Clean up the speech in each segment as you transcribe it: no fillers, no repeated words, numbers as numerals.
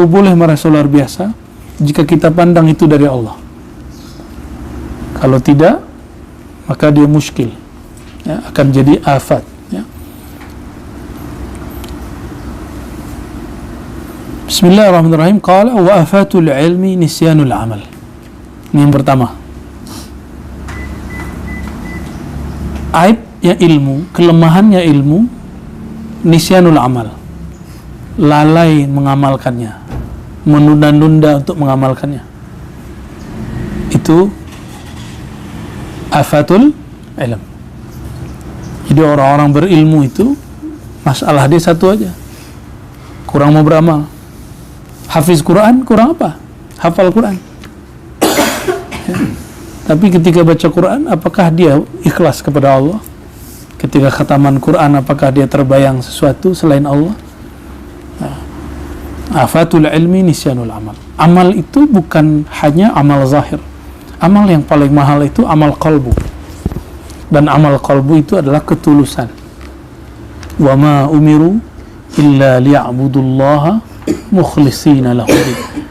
boleh merasa luar biasa jika kita pandang itu dari Allah. Kalau tidak, maka dia muskil, ya, akan jadi afat, ya. Bismillahirrahmanirrahim. Qala wa afatul ilmi nisyanul amal. Ini yang pertama. Aibnya ilmu, kelemahannya ilmu, nisyanul amal, lalai mengamalkannya, menunda-nunda untuk mengamalkannya. Itu afatul ilm. Jadi orang-orang berilmu itu masalah dia satu aja, kurang mau beramal. Hafiz Quran kurang apa? Hafal Quran. Ya. Tapi ketika baca Quran, apakah dia ikhlas kepada Allah? Ketika khataman Quran, apakah dia terbayang sesuatu selain Allah? Afatul ilmi nisyanul amal. Amal itu bukan hanya amal zahir. Amal yang paling mahal itu amal qalbu. Dan amal qalbu itu adalah ketulusan. Wa ma umiru illa liya'budullaha mukhlishina lahu.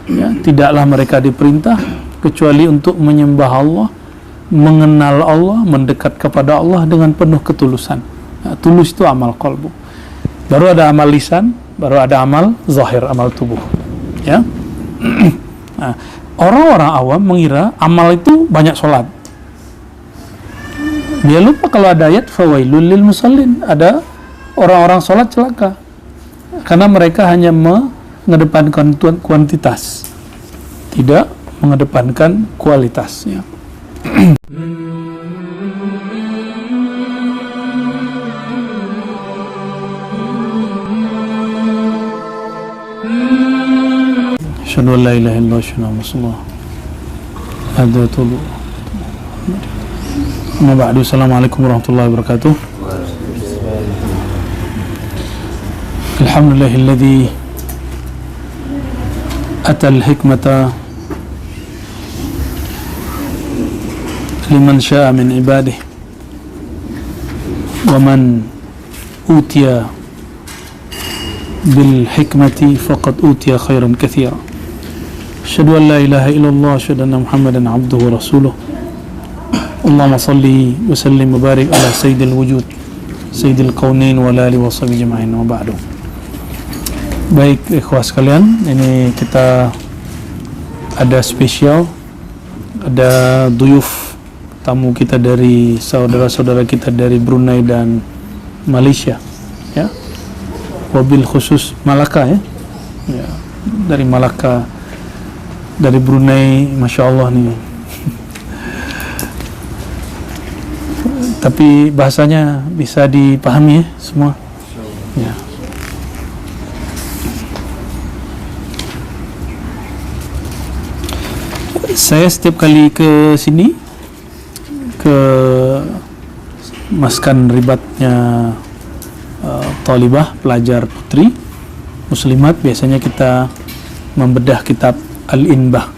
Ya, tidaklah mereka diperintah kecuali untuk menyembah Allah, mengenal Allah, mendekat kepada Allah dengan penuh ketulusan. Ya, tulus itu amal qalbu. Baru ada amal lisan, baru ada amal zahir, amal tubuh. Ya. Nah, orang-orang awam mengira amal itu banyak sholat. Dia lupa kalau ada ayat fawailul lil musallin, ada orang-orang sholat celaka, karena mereka hanya mengedepankan kuantitas, tidak mengedepankan kualitas, ya. Asyhadu an la ilaha illallah wa asyhadu anna Rasulullah. Hadatul. Amma ba'du. Assalamualaikum warahmatullahi wabarakatuh. Alhamdulillahilladzi atal hikmata liman syaa min ibadihi wa man utiya bil hikmati faqad utiya khairan katsira. Asyhadu an la ilaha illallah wa asyhadu anna Muhammadan abduhu wa rasuluh. Allahumma salli wa sallim wa barik ala sayyidil wujud sayyidil kaunain wa ala alihi wa sahbihi ajma'in wa ba'du. Baik ikhwah sekalian, ini kita ada spesial, ada duyuf, tamu kita dari saudara-saudara kita dari Brunei dan Malaysia, ya. Wabil khusus Malaka, ya. Ya, dari Malaka, dari Brunei, Masya Allah nih. Tapi bahasanya bisa dipahami, ya, semua. Ya. Saya setiap kali ke sini, ke maskan ribatnya talibah, pelajar putri muslimat, biasanya kita membedah kitab Al-Inbah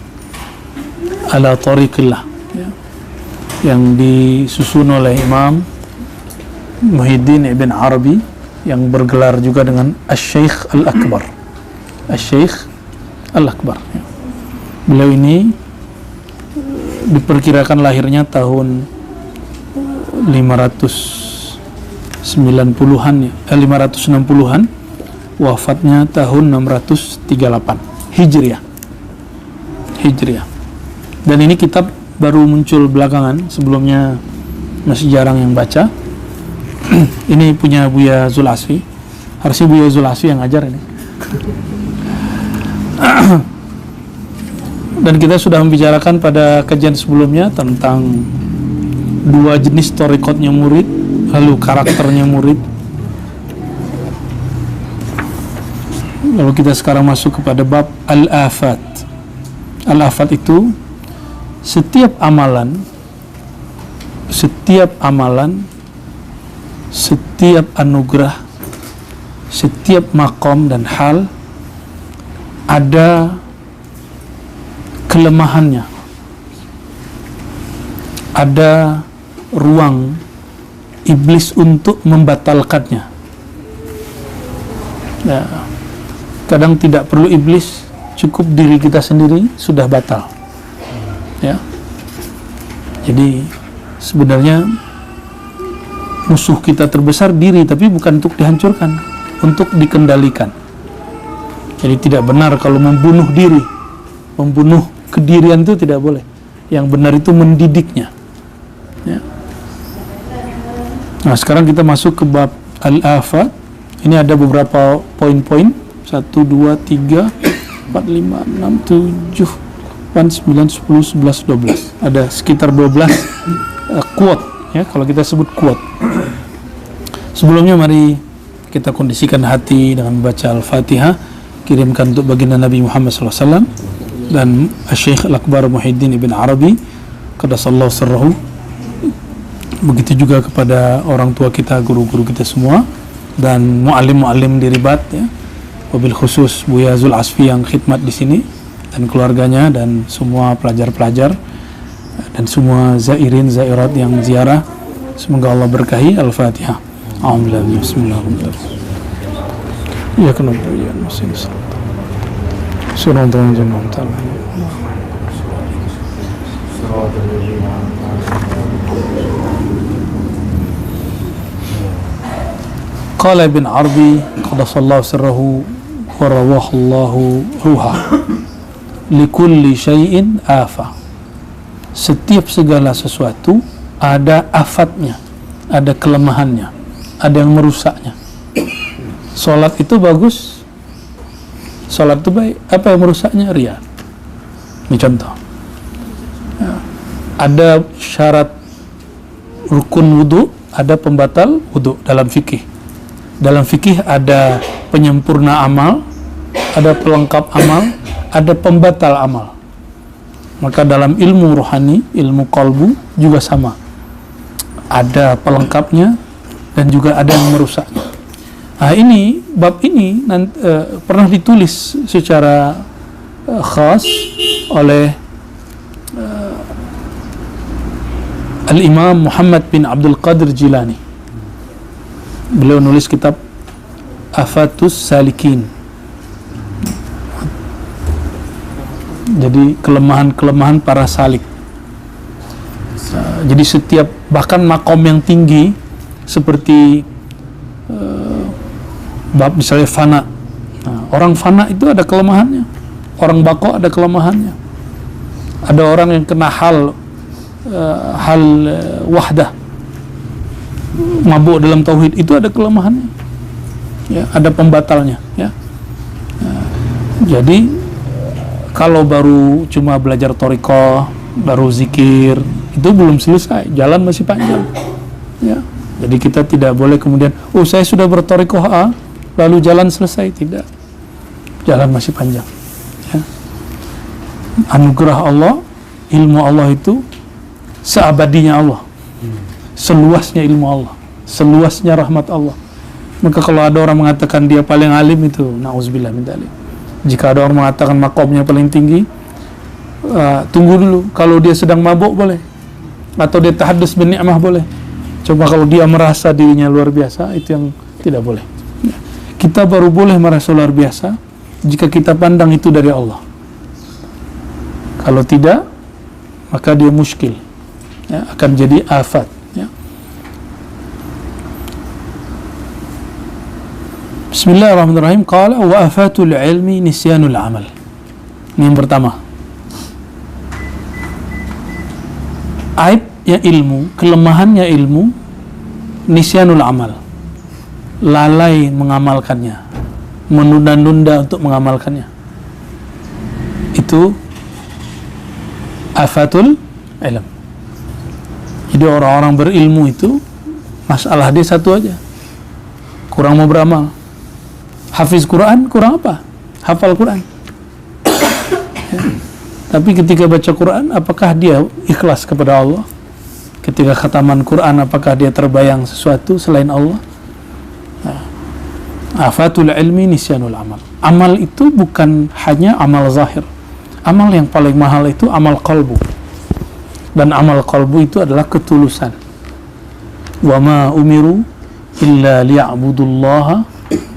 ala Tariqillah, ya, yang disusun oleh Imam Muhyiddin Ibn Arabi, yang bergelar juga dengan Asy-Syaikh Al-Akbar. Asy-Syaikh Al-Akbar, ya. Beliau ini diperkirakan lahirnya tahun 590-an, ya, 560-an, wafatnya tahun 638 Hijriah. Dan ini kitab baru muncul belakangan, sebelumnya masih jarang yang baca. Ini punya Buya Zulasfi, harusnya Buya Zulasfi yang ngajar ini. Dan kita sudah membicarakan pada kajian sebelumnya tentang dua jenis thariqatnya murid, lalu karakternya murid. Lalu kita sekarang masuk kepada bab al-afat. Al-afat itu setiap amalan, setiap anugerah, setiap makom dan hal ada kelemahannya, ada ruang iblis untuk membatalkannya. Ya, kadang tidak perlu iblis, cukup diri kita sendiri sudah batal. Ya. Jadi sebenarnya musuh kita terbesar diri, tapi bukan untuk dihancurkan, untuk dikendalikan. Jadi tidak benar kalau membunuh diri, membunuh kedirian itu tidak boleh. Yang benar itu mendidiknya. Ya. Nah, sekarang kita masuk ke bab al-afat. Ini ada beberapa poin-poin. 1, 2, 3, 4, 5, 6, 7, 8, 9, 10, 11, 12. Ada sekitar 12 quote, ya, kalau kita sebut quote. Sebelumnya mari kita kondisikan hati dengan membaca Al-Fatihah, kirimkan untuk baginda Nabi Muhammad SAW dan Syekh Al-Akbar Muhyiddin Ibn Arabi qaddasallahu sirrahu. Begitu juga kepada orang tua kita, guru-guru kita semua, dan muallim-muallim di Ribat, ya. Wabil khusus Buya Zul Asfi yang khidmat di sini dan keluarganya, dan semua pelajar-pelajar dan semua zairin zairat yang ziarah, semoga Allah berkahi. Al-Fatihah. Alhamdulillah. Bismillahirrahmanirrahim. Ya kenapa ya masih Qala Ibn Arabi qaddasallahu sirrahu wa rawahallahu ruha likulli syai'in afa. Setiap segala sesuatu ada afatnya, ada kelemahannya, ada yang merusaknya. Salat itu bagus, salat itu baik, apa yang merusaknya? Riya. Ini contoh. Ya. Ada syarat rukun wudu, ada pembatal wudu dalam fikih. Dalam fikih ada penyempurna amal, ada pelengkap amal, ada pembatal amal. Maka dalam ilmu rohani, ilmu qalbu juga sama. Ada pelengkapnya dan juga ada yang merusaknya. Nah, ini bab ini pernah ditulis secara khas oleh Al-Imam Muhammad bin Abdul Qadir Jilani. Beliau nulis kitab Afatus Salikin. Jadi kelemahan-kelemahan para salik. Jadi setiap, bahkan makom yang tinggi seperti bab misalnya fana. Nah, orang fana itu ada kelemahannya. Orang bako ada kelemahannya. Ada orang yang kena hal wahdah, mabuk dalam tauhid, itu ada kelemahannya. Ya, ada pembatalnya, ya. Jadi kalau baru cuma belajar thariqah, baru zikir, itu belum selesai, jalan masih panjang. Ya. Jadi kita tidak boleh kemudian, oh saya sudah berthariqah A, lalu jalan selesai, tidak. Jalan masih panjang. Ya. Anugerah Allah, ilmu Allah itu seabadinya Allah, seluasnya ilmu Allah, seluasnya rahmat Allah. Maka kalau ada orang mengatakan dia paling alim, itu na'udzubillah min dzalik. Jika ada orang mengatakan makomnya paling tinggi, tunggu dulu. Kalau dia sedang mabuk boleh, atau dia tahaddus bin ni'mah boleh. Coba kalau dia merasa dirinya luar biasa, itu yang tidak boleh. Kita baru boleh merasa luar biasa jika kita pandang itu dari Allah. Kalau tidak, maka dia muskil, ya, akan jadi afat. Ya. Bismillahirrahmanirrahim. Qala wa afatul ilmi nisyanul amal. Ini yang pertama. Aibnya ilmu, kelemahannya ilmu, nisyanul amal, lalai mengamalkannya, menunda-nunda untuk mengamalkannya. Itu afatul ilm. Jadi orang-orang berilmu itu masalah dia satu aja, kurang mau beramal. Hafiz Quran, kurang apa? Hafal Quran. Ya. Tapi ketika baca Quran, apakah dia ikhlas kepada Allah? Ketika khataman Quran, apakah dia terbayang sesuatu selain Allah? Nah, afatul ilmi nisyanul amal. Amal itu bukan hanya amal zahir. Amal yang paling mahal itu amal qalbu. Dan amal qalbu itu adalah ketulusan. Wa ma umiru illa liya'budullaha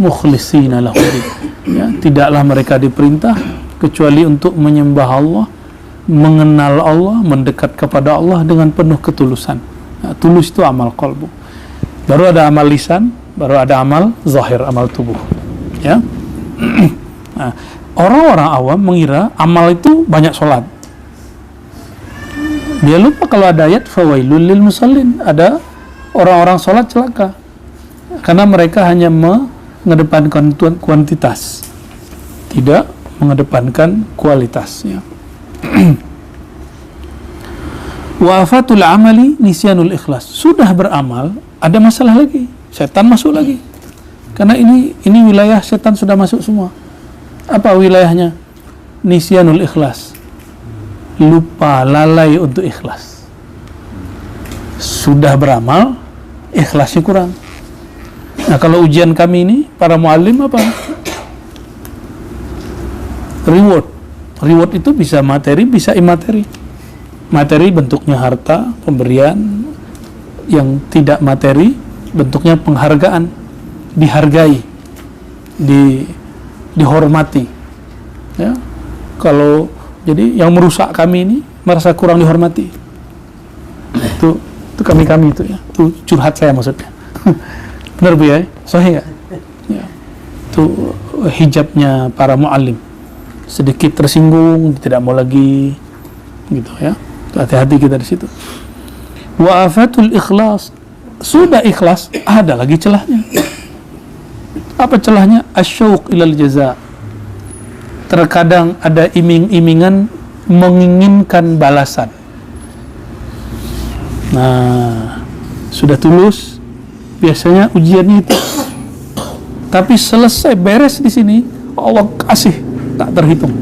mukhlishina lahu. Ya, tidaklah mereka diperintah kecuali untuk menyembah Allah, mengenal Allah, mendekat kepada Allah dengan penuh ketulusan. Nah, tulus itu amal qalbu. Baru ada amal lisan, baru ada amal zahir, amal tubuh. Ya. Nah, orang-orang awam mengira amal itu banyak sholat. Dia lupa kalau ada ayat fawailul lil musallin, ada orang-orang sholat celaka, karena mereka hanya mengedepankan kuantitas, tidak mengedepankan kualitasnya. Wa afatul amali nisyanul ikhlas. Sudah beramal, ada masalah lagi, setan masuk lagi. Karena ini wilayah setan sudah masuk semua. Apa wilayahnya? Nisyanul ikhlas. Lupa, lalai untuk ikhlas. Sudah beramal, ikhlasnya kurang. Nah, kalau ujian kami ini, para muallim apa? Reward itu bisa materi, bisa imateri. Materi bentuknya harta, pemberian. Yang tidak materi, bentuknya penghargaan. Dihargai, dihormati. Ya. Kalau jadi yang merusak kami ini merasa kurang dihormati. Itu kami itu ya. Itu curhat saya maksudnya. Benar Bu ya? Sahih enggak? Ya. Itu hijabnya para muallim. Sedikit tersinggung, tidak mau lagi gitu ya. Hati-hati kita di situ. Wa afatul ikhlas. Sudah ikhlas, ada lagi celahnya. Apa celahnya? Asyauq ilal jaza. Terkadang ada iming-imingan menginginkan balasan. Nah, sudah tulus, biasanya ujiannya itu. Tapi selesai beres di sini, Allah kasih tak terhitung.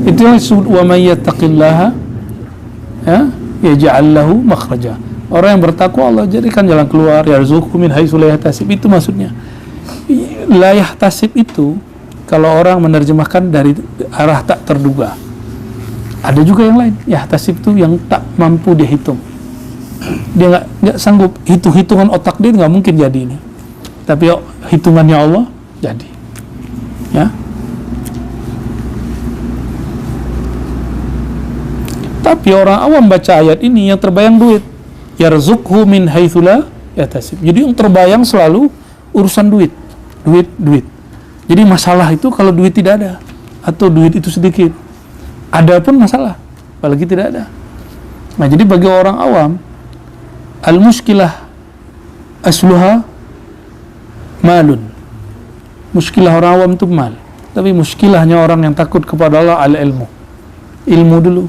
Itu yang disebut wa may yattaqillaha yaj'al lahu makhraja. Orang yang bertakwa Allah jadikan jalan keluar, yarzuqhu min haitsu la yahtasib. Itu maksudnya. La yahtasib itu kalau orang menerjemahkan dari arah tak terduga. Ada juga yang lain, yahtasib itu yang tak mampu dihitung. Dia nggak sanggup, hitungan otak dia nggak mungkin jadi ini. Tapi hitungannya Allah jadi. Ya. Tapi orang awam baca ayat ini yang terbayang duit. Yarzuqhu min haitsu la yahtasib. Jadi yang terbayang selalu urusan duit. Jadi masalah itu kalau duit tidak ada atau duit itu sedikit, ada pun masalah, apalagi tidak ada. Nah, jadi bagi orang awam, al-muskilah asluha malun. Muskilah orang awam itu mal. Tapi muskilahnya orang yang takut kepada Allah al-ilmu. Ilmu dulu,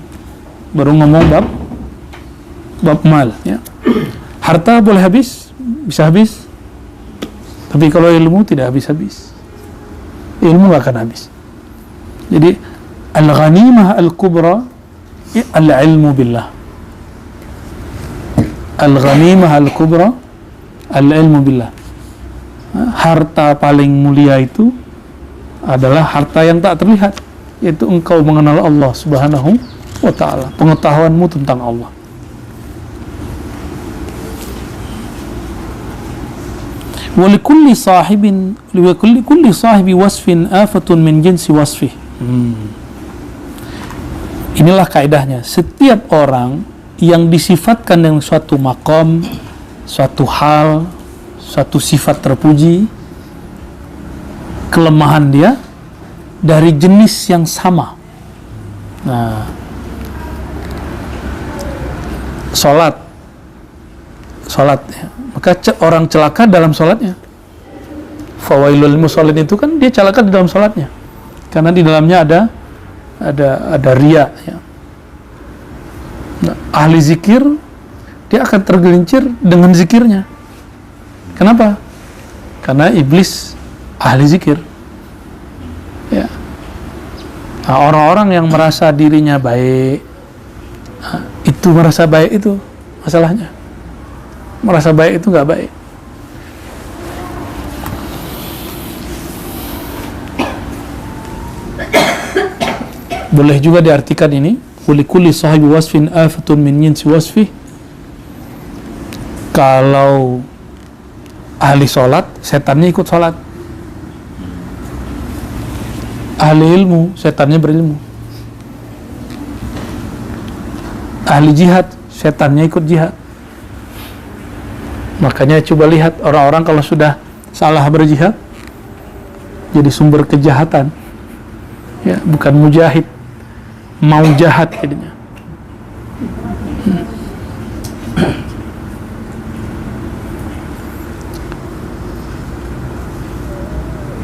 baru ngomong bab mal. Ya. Harta boleh habis, bisa habis. Tapi kalau ilmu tidak habis-habis. Ilmu gak akan habis. Jadi al-ghanimah al-kubra al-ilmu billah. Al-ghanimah al-kubra al-ilmu billah. Harta paling mulia itu adalah harta yang tak terlihat, yaitu engkau mengenal Allah Subhanahu wa ta'ala, pengetahuanmu tentang Allah. Walikulli kulli sahibi wasfin afatun min jinsi wasfih. Inilah kaidahnya. Setiap orang yang disifatkan dengan suatu maqam, suatu hal, suatu sifat terpuji, kelemahan dia dari jenis yang sama. Nah, salat ya. Maka orang celaka dalam salatnya. Fawailul musallin itu kan dia celaka di dalam salatnya. Karena di dalamnya ada riya ya. Nah, ahli zikir dia akan tergelincir dengan zikirnya. Kenapa? Karena iblis ahli zikir. Ya. Nah, orang-orang yang merasa dirinya baik, itu merasa baik itu masalahnya. Merasa baik itu nggak baik. Boleh juga diartikan ini, kulli sahibi wasfin afatun min jinsi wasfih. Kalau ahli sholat, setannya ikut sholat. Ahli ilmu, setannya berilmu. Ahli jihad, setannya ikut jihad. Makanya coba lihat orang-orang kalau sudah salah berjihad jadi sumber kejahatan. Ya, bukan mujahid, mau jahat jadinya.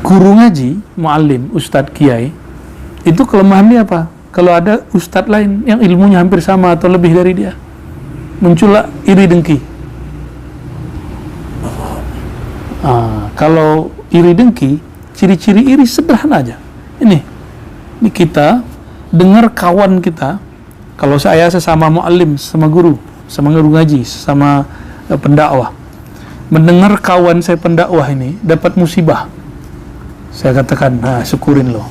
Guru ngaji, muallim, ustadz, kiai, itu kelemahan dia apa? Kalau ada ustadz lain yang ilmunya hampir sama atau lebih dari dia, muncullah iri dengki. Kalau iri dengki, ciri-ciri iri sederhana aja. Ini kita dengar kawan kita, kalau saya sesama muallim, sama guru ngaji, sama pendakwah, mendengar kawan saya pendakwah ini dapat musibah, saya katakan, syukurin lo.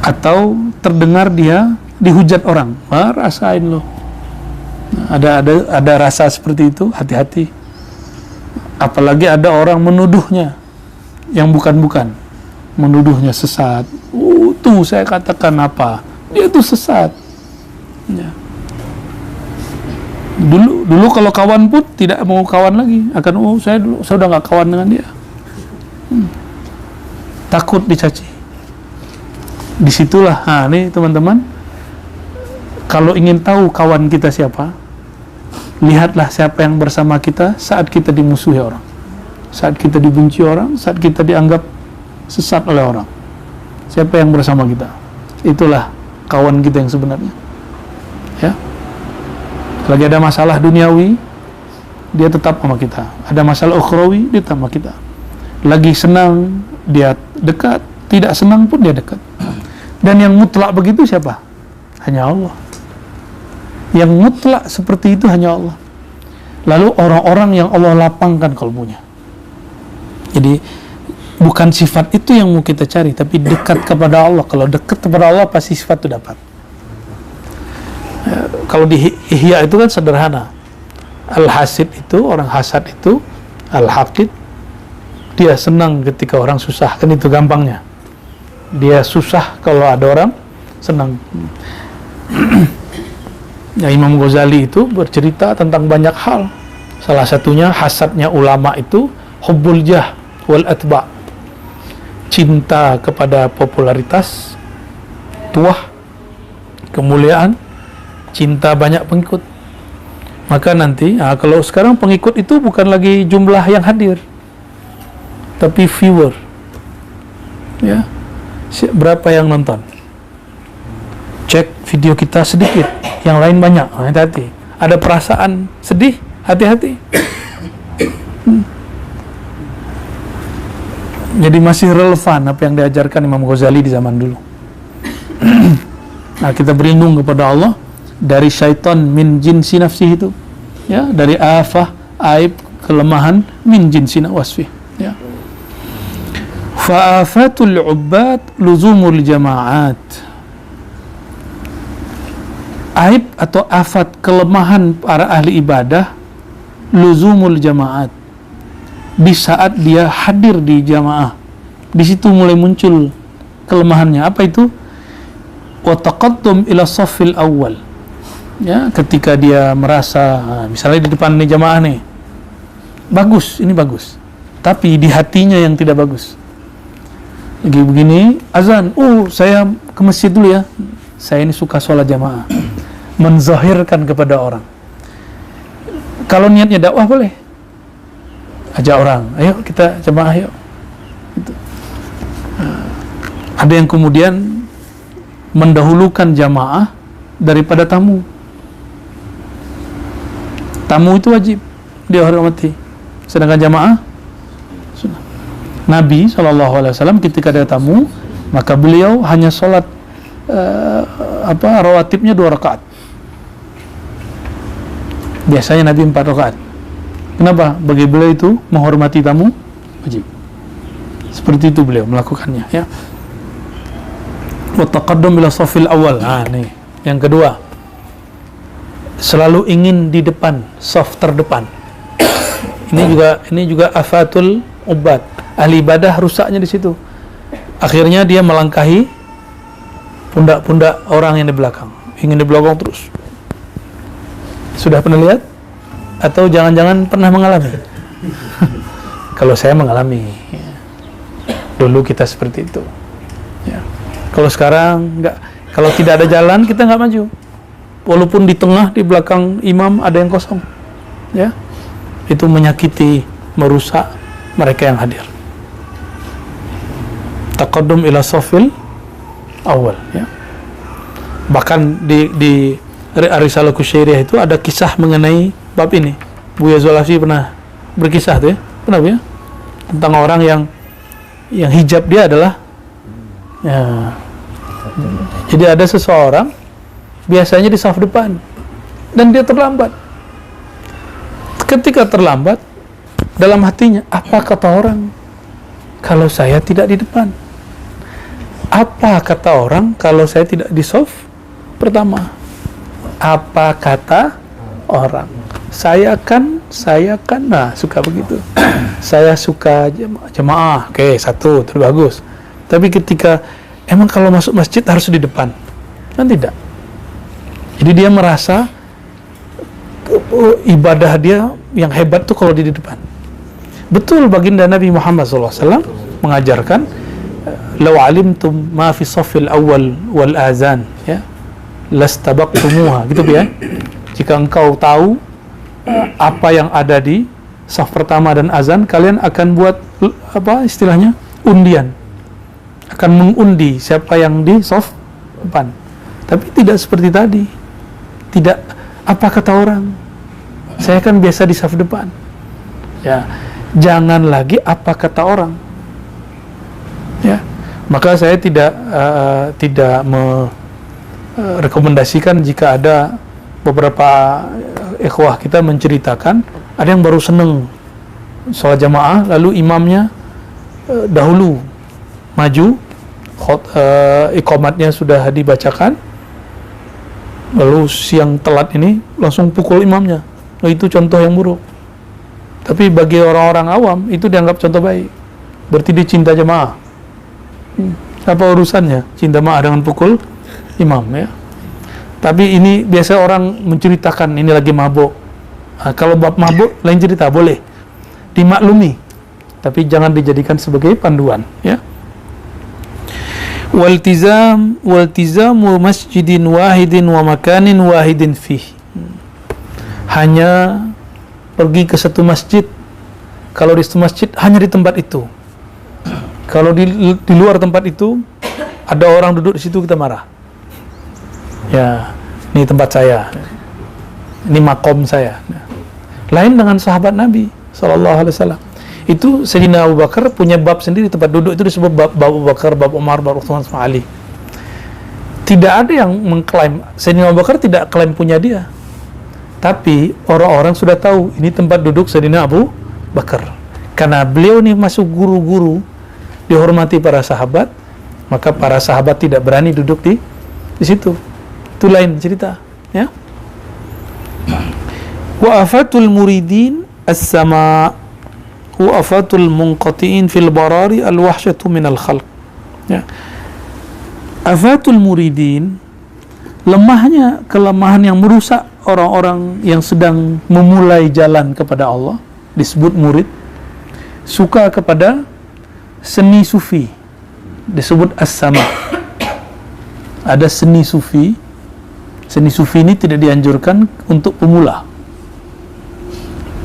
Atau terdengar dia dihujat orang, rasain lo. Ada rasa seperti itu, hati-hati. Apalagi ada orang menuduhnya yang bukan-bukan, menuduhnya sesat. Tuh saya katakan apa? Dia tuh sesat. Ya. Dulu kalau kawan pun tidak mau kawan lagi, akan saya udah nggak kawan dengan dia. Takut dicaci. Disitulah, nih teman-teman, kalau ingin tahu kawan kita siapa, lihatlah siapa yang bersama kita saat kita dimusuhi orang, saat kita dibenci orang, saat kita dianggap sesat oleh orang. Siapa yang bersama kita? Itulah kawan kita yang sebenarnya. Ya. Lagi ada masalah duniawi, dia tetap sama kita. Ada masalah ukhrawi, dia tetap sama kita. Lagi senang, dia dekat. Tidak senang pun dia dekat. Dan yang mutlak begitu siapa? Hanya Allah. Yang mutlak seperti itu hanya Allah. Lalu orang-orang yang Allah lapangkan kalbunya. Jadi bukan sifat itu yang mau kita cari, tapi dekat kepada Allah. Kalau dekat kepada Allah pasti sifat itu dapat. Kalau di Ihya itu kan sederhana. Al-Hasid itu, orang hasad itu, Al-Haqid, dia senang ketika orang susah, kan itu gampangnya. Dia susah kalau ada orang senang. Ya, Imam Ghazali itu bercerita tentang banyak hal. Salah satunya hasadnya ulama itu hubbul jah wal atba', cinta kepada popularitas, tuah, kemuliaan, cinta banyak pengikut. Maka nanti, kalau sekarang pengikut itu bukan lagi jumlah yang hadir, tapi viewer. Ya, berapa yang nonton? Cek video kita sedikit, yang lain banyak. Hati-hati. Ada perasaan sedih, hati-hati. Jadi masih relevan apa yang diajarkan Imam Ghazali di zaman dulu. Nah, kita berlindung kepada Allah dari syaitan min jinsi nafsih itu, ya, dari afah, aib, kelemahan min jinsi wasfih, ya. Fa'afatul ubbad luzumul jama'at. Aib atau afat, kelemahan para ahli ibadah, luzumul jama'at, di saat dia hadir di jamaah, di situ mulai muncul kelemahannya. Apa itu? Wa taqaddum ila saffil awal. Ya, ketika dia merasa, misalnya di depan nih jamaah nih, bagus, ini bagus, tapi di hatinya yang tidak bagus. Lagi begini, azan, saya ke masjid dulu ya, saya ini suka sholat jamaah, menzahirkan kepada orang. Kalau niatnya dakwah boleh, ajak orang, ayo kita jamaah yuk. Gitu. Ada yang kemudian mendahulukan jamaah daripada tamu. Tamu itu wajib dia hormati, sedangkan jamaah sunnah. Nabi SAW ketika ada tamu, maka beliau hanya sholat rawatibnya 2 rakaat. Biasanya Nabi 4 rakaat. Kenapa? Bagi beliau itu menghormati tamu wajib. Seperti itu beliau melakukannya, ya. Wa taqaddum ila safil awal. Nih, yang kedua, selalu ingin di depan, saf terdepan. Ini juga afatul ubbad. Ahli ibadah rusaknya di situ. Akhirnya dia melangkahi pundak-pundak orang yang di belakang, ingin di belakang terus. Sudah pernah lihat? Atau jangan-jangan pernah mengalami? Kalau saya mengalami, ya. Dulu kita seperti itu, ya. Kalau sekarang enggak, kalau tidak ada jalan kita nggak maju, walaupun di tengah, di belakang imam ada yang kosong, ya. Itu menyakiti, merusak mereka yang hadir. Taqaddum ila safil awal, ya. Bahkan di Risalah Kusyairiyah itu ada kisah mengenai bab ini. Buya Zulafi pernah berkisah tuh, ya. Pernah ya? Tentang orang yang hijab dia adalah, ya. Jadi ada seseorang biasanya di saf depan dan dia terlambat. Ketika terlambat, dalam hatinya, apa kata orang kalau saya tidak di depan? Apa kata orang kalau saya tidak di saf pertama? Apa kata orang? Saya kan, nah, suka begitu. Saya suka jemaah, oke, satu, terbagus. Tapi ketika emang kalau masuk masjid harus di depan, kan tidak. Jadi dia merasa ibadah dia yang hebat tuh kalau di depan. Betul, baginda Nabi Muhammad SAW mengajarkan, "Law alimtum ma fi safil awal wal azan, ya, lastabaqtumuha," gitu ya. Jika engkau tahu apa yang ada di saf pertama dan azan, kalian akan buat apa istilahnya? Undian. Akan mengundi siapa yang di saf depan. Tapi tidak seperti tadi. Tidak apa kata orang. Saya kan biasa di saf depan. Ya, jangan lagi apa kata orang. Ya. Maka saya tidak rekomendasikan jika ada beberapa ikhwah kita menceritakan ada yang baru seneng sholat jamaah lalu imamnya dahulu maju, iqamatnya sudah dibacakan, lalu siang telat ini langsung pukul imamnya. Nah, itu contoh yang buruk. Tapi bagi orang-orang awam itu dianggap contoh baik. Berarti dia cinta jamaah. Apa urusannya cinta jamaah dengan pukul imam, ya? Tapi ini biasa orang menceritakan ini lagi mabuk. Nah, kalau bab mabuk lain cerita, boleh dimaklumi, tapi jangan dijadikan sebagai panduan, ya. Waltizamu masjidin wahidin wa makanin wahidin fih. Hanya pergi ke satu masjid. Kalau di satu masjid hanya di tempat itu. Kalau di luar tempat itu ada orang duduk di situ, kita marah. Ya, ini tempat saya, ini makom saya. Lain dengan sahabat Nabi SAW. Itu Sayyidina Abu Bakar punya bab sendiri, tempat duduk itu disebut bab Abu Bakar, bab Umar, bab Utsman, bab Ali. Tidak ada yang mengklaim, Sayyidina Abu Bakar tidak klaim punya dia. Tapi orang-orang sudah tahu ini tempat duduk Sayyidina Abu Bakar. Karena beliau ini masuk guru-guru, dihormati para sahabat, maka para sahabat tidak berani duduk di situ. Itu lain cerita, ya. Wa afatul muridin as-sama, wa afatul munqati'in fil barari al-wahsyatu minal khalq, ya. Afatul muridin, kelemahan yang merusak orang-orang yang sedang memulai jalan kepada Allah, disebut murid. Suka kepada seni sufi, disebut as-sama. Ada seni sufi. Seni sufi ini tidak dianjurkan untuk pemula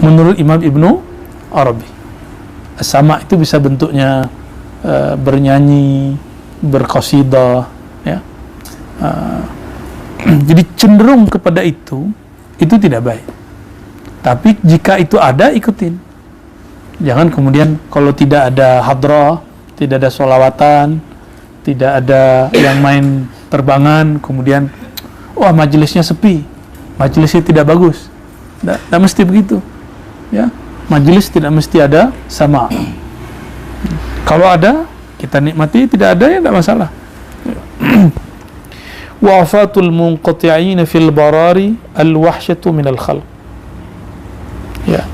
menurut Imam Ibnu Arabi. As-sama itu bisa bentuknya bernyanyi, berqasidah, ya. Jadi cenderung kepada itu tidak baik. Tapi jika itu ada, ikutin. Jangan kemudian kalau tidak ada hadrah, tidak ada sholawatan, tidak ada yang main terbangan, kemudian wah majelisnya sepi, majelisnya tidak bagus. Tidak mesti begitu, ya. Majelis tidak mesti ada sama. Kalau ada kita nikmati, tidak ada ya tidak masalah. Wafatul munqati'ina fil barari al-wahsyatu minal khalq. Ya.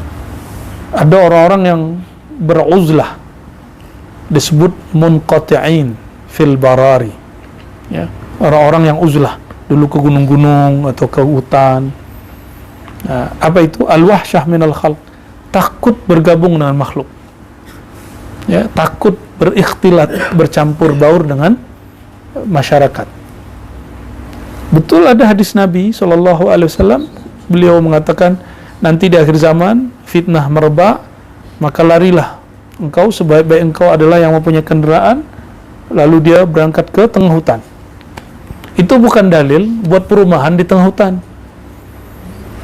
Ada orang-orang yang beruzlah, disebut munqati'in fil barari, ya, orang-orang yang uzlah dulu ke gunung-gunung atau ke hutan. Apa itu? Al-wahsyah minal khalq, takut bergabung dengan makhluk, ya, takut berikhtilat, bercampur baur dengan masyarakat. Betul ada hadis Nabi SAW, beliau mengatakan nanti di akhir zaman fitnah merebak, maka larilah engkau, sebaik-baik engkau adalah yang mempunyai kendaraan, lalu dia berangkat ke tengah hutan. Itu bukan dalil buat perumahan di tengah hutan,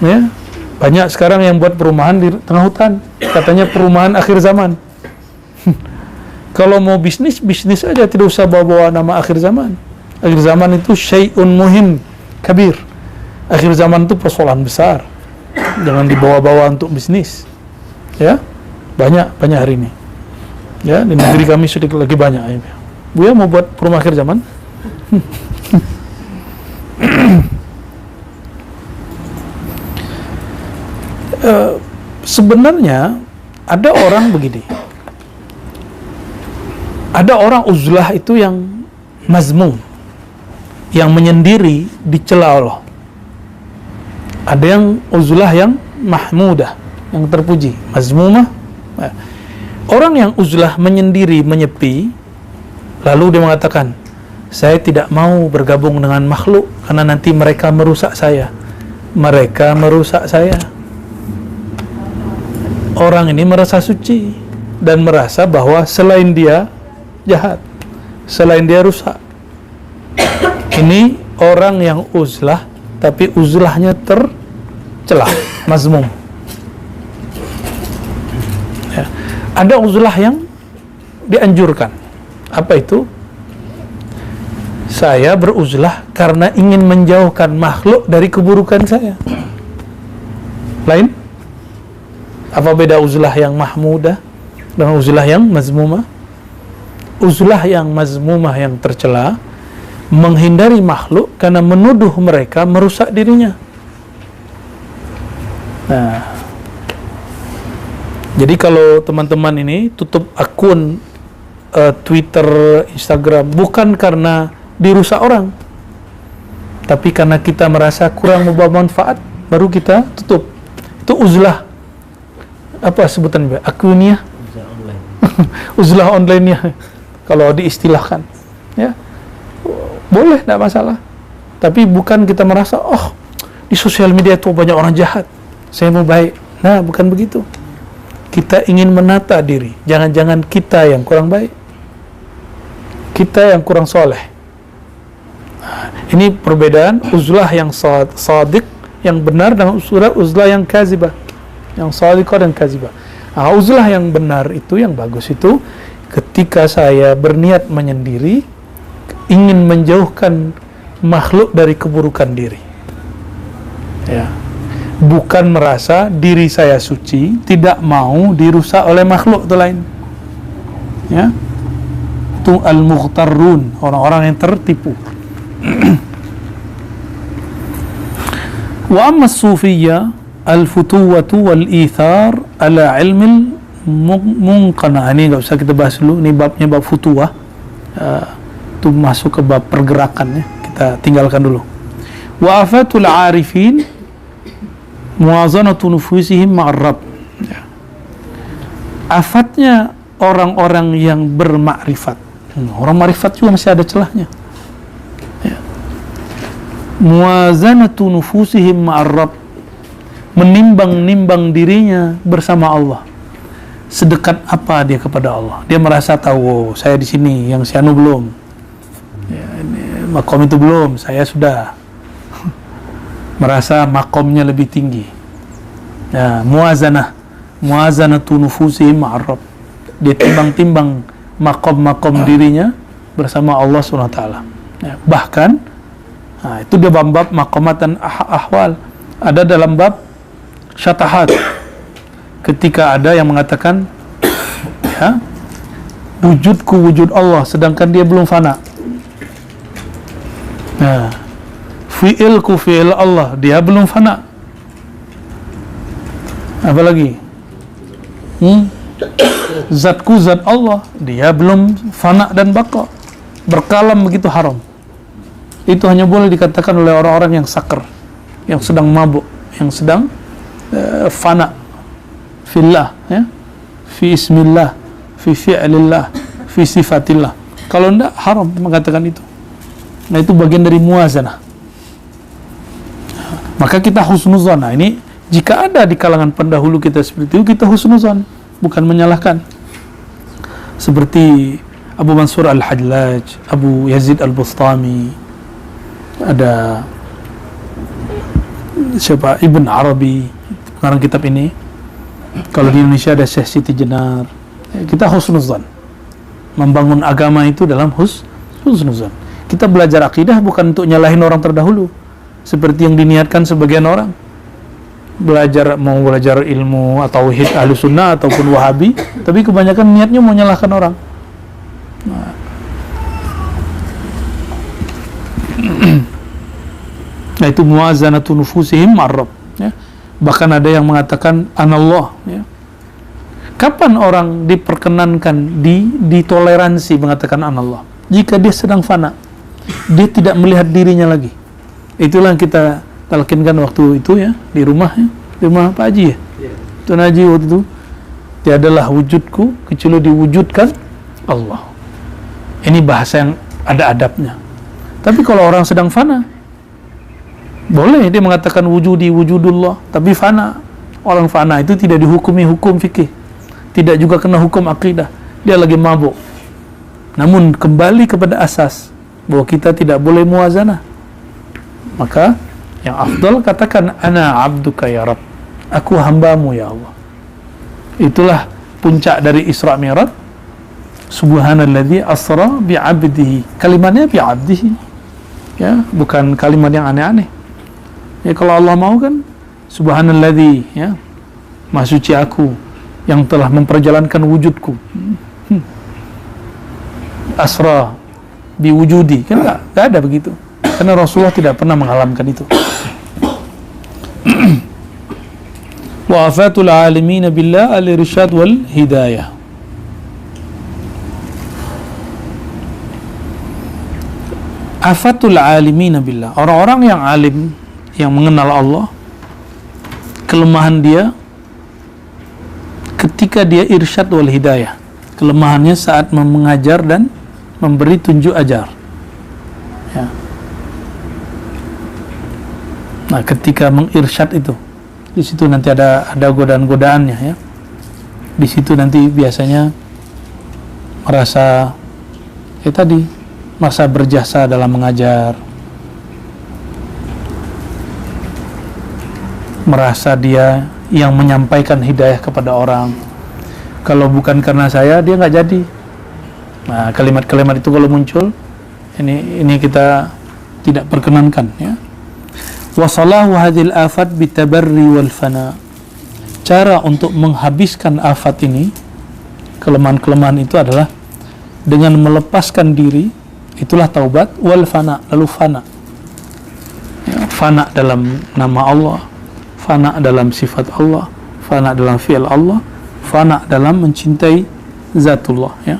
ya. Banyak sekarang yang buat perumahan di tengah hutan, katanya perumahan akhir zaman. Kalau mau bisnis, bisnis aja, tidak usah bawa-bawa nama akhir zaman. Akhir zaman itu syai'un muhim kabir. Akhir zaman itu persoalan besar, jangan dibawa-bawa untuk bisnis, ya. Banyak hari ini, ya, di negeri kami sedikit lagi banyak. Buya mau buat rumah akhir zaman. Sebenarnya ada orang begini, ada orang uzlah itu yang mazmum, yang menyendiri, dicela Allah. Ada yang uzlah yang mahmudah, yang terpuji. Mazmumah, orang yang uzlah menyendiri, menyepi, lalu dia mengatakan, saya tidak mau bergabung dengan makhluk karena nanti mereka merusak saya. Mereka merusak saya. Orang ini merasa suci dan merasa bahwa selain dia jahat, selain dia rusak. Ini orang yang uzlah, tapi uzlahnya tercelah, mazmum. Ya. Ada uzlah yang dianjurkan. Apa itu? Saya beruzlah karena ingin menjauhkan makhluk dari keburukan saya. Lain? Apa beda uzlah yang mahmudah dengan uzlah yang mazmumah? Uzlah yang mazmumah, yang tercela, menghindari makhluk karena menuduh mereka merusak dirinya. Nah, jadi kalau teman-teman ini tutup akun Twitter, Instagram, bukan karena dirusak orang, tapi karena kita merasa kurang membawa manfaat, baru kita tutup. Itu uzlah. Apa sebutan akunnya? Uzlah online-nya kalau diistilahkan, ya. Boleh, tidak masalah. Tapi bukan kita merasa, oh, di sosial media itu banyak orang jahat, saya mau baik. Nah, bukan begitu. Kita ingin menata diri. Jangan-jangan kita yang kurang baik, kita yang kurang soleh. Ini perbedaan uzlah yang sadiq, yang benar, dengan uzlah yang kazibah, yang sadiqah dan kazibah. Uzlah yang benar itu, yang bagus itu, ketika saya berniat menyendiri, ingin menjauhkan makhluk dari keburukan diri, ya. Bukan merasa diri saya suci, tidak mau dirusak oleh makhluk itu lain, ya. Itu al-mughtarrun, orang-orang yang tertipu. Wa amma as-sufiyyah al-futuwatu wal-ithar ala ilmil munqana. Ini nggak usah kita bahas dulu, ini babnya bab futuwah. Itu masuk ke bab pergerakan, ya. Kita tinggalkan dulu. Wa afatul arifin muwazanatu nufusihim ma'ar Rabb. Ya. Afatnya orang-orang yang bermakrifat. Orang makrifat juga masih ada celahnya. Ya. Muwazanatu nufusihim ma'ar Rabb, menimbang-nimbang dirinya bersama Allah. Sedekat apa dia kepada Allah? Dia merasa tahu, oh, saya di sini, yang si anu belum. Ya, ini, makom itu belum, saya sudah. Merasa makomnya lebih tinggi. Ya, muwazanatu nufusihim ma'ar Rabb. Dia timbang-timbang makom-makom dirinya bersama Allah SWT. Ya, bahkan, nah, itu dia bab makomat dan ahwal. Ada dalam bab syatahat, ketika ada yang mengatakan, ya, wujudku wujud Allah, sedangkan dia belum fana. Nah, fi'ilku fi'il Allah, dia belum fana. Apa lagi? Zatku zat Allah, dia belum fana dan baqa. Berkalam begitu haram. Itu hanya boleh dikatakan oleh orang-orang yang sakar, yang sedang mabuk, yang sedang fana fillah, ya, fi ismillah, fi fi'lillah, fi sifatillah. Kalau enggak, haram mengatakan itu. Nah, itu bagian dari muwazanah. Maka kita husnuzan. Nah, ini jika ada di kalangan pendahulu kita seperti itu, kita husnuzan, bukan menyalahkan. Seperti Abu Mansur Al-Hajlaj, Abu Yazid Al-Bustami, ada siapa, Ibn Arabi, pengarang kitab ini. Kalau di Indonesia ada Syekh Siti Jenar. Kita husnuzan, membangun agama itu dalam husnuzan. Kita belajar akidah bukan untuk nyalahin orang terdahulu, seperti yang diniatkan sebagian orang. Mau belajar ilmu atau tauhid ahlu sunnah ataupun wahabi, tapi kebanyakan niatnya mau nyalahkan orang. Nah, itu muwazanatu nufusihim ma'ar-rabb, ya. Bahkan ada yang mengatakan anallah, ya. Kapan orang diperkenankan, ditoleransi mengatakan anallah? Jika dia sedang fana, dia tidak melihat dirinya lagi. Itulah yang kita talkinkan waktu itu, ya, di rumah, ya, di rumah Pak Haji, ya. Tuan Haji waktu itu, tiadalah wujudku kecuali diwujudkan Allah. Ini bahasa yang ada adabnya. Tapi kalau orang sedang fana, boleh dia mengatakan wujudi wujudullah, tapi fana. Orang fana itu tidak dihukumi hukum fikih, tidak juga kena hukum akidah. Dia lagi mabuk. Namun kembali kepada asas bahwa kita tidak boleh muwazanah. Maka yang afdal katakan ana abduka ya Rabb, aku hambamu ya Allah. Itulah puncak dari Isra Mi'raj. Subhanalladzi asra bi'abdihi. Kalimatnya bi'abdihi, ya, bukan kalimat yang aneh-aneh. Ya, kalau Allah mau kan subhanalladzi, ya, maha suci aku yang telah memperjalankan wujudku. Asra biwujudi, kan enggak ada begitu. Karena Rasulullah tidak pernah mengalamkan itu. Wa afatul alamin billah al-irsyad wal hidayah. Afatul alimin billah, orang-orang yang alim, yang mengenal Allah, kelemahan dia ketika dia irsyad wal hidayah. Kelemahannya saat mengajar dan memberi tunjuk ajar, ya. Nah, ketika mengirsyad itu, di situ nanti ada godaan-godaannya, ya. Di situ nanti biasanya merasa merasa berjasa dalam mengajar, merasa dia yang menyampaikan hidayah kepada orang. Kalau bukan karena saya, dia nggak jadi. Nah, kalimat-kalimat itu kalau muncul, ini kita tidak perkenankan, ya. Wasalahu hadhil afat bitabarri wal fana. Cara untuk menghabiskan afat ini, kelemahan-kelemahan itu adalah dengan melepaskan diri, itulah taubat, wal fana, lalu fana, ya, fana dalam nama Allah, fana dalam sifat Allah, fana dalam fi'il Allah, fana dalam mencintai zatullah, ya.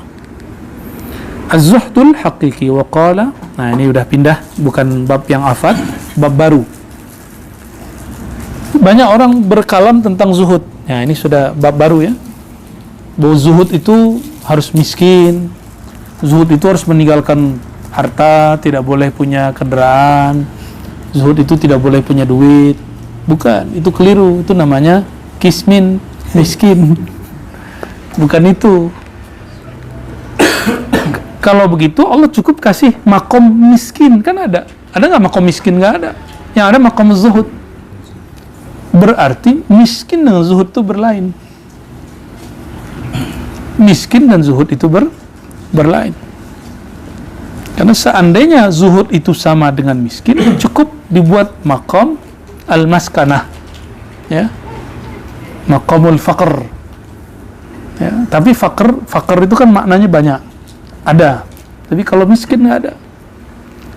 Az-zuhdul haqiqi wa qala. Nah, ini udah pindah, bukan bab yang afat, bab baru. Banyak orang berkalam tentang zuhud. Nah, ini sudah bab baru, ya. Bahwa zuhud itu harus miskin, zuhud itu harus meninggalkan harta, tidak boleh punya kendaraan, zuhud itu tidak boleh punya duit. Bukan, itu keliru. Itu namanya miskin. Bukan itu. Kalau begitu Allah cukup kasih makom miskin, kan ada nggak makom miskin? Nggak ada. Yang ada makom zuhud. Berarti miskin dengan zuhud itu berlain. Miskin dan zuhud itu berlain. Karena seandainya zuhud itu sama dengan miskin, cukup dibuat makom al-maskanah, ya, makomul faqr, ya. Tapi faqr itu kan maknanya banyak, ada. Tapi kalau miskin nggak ada.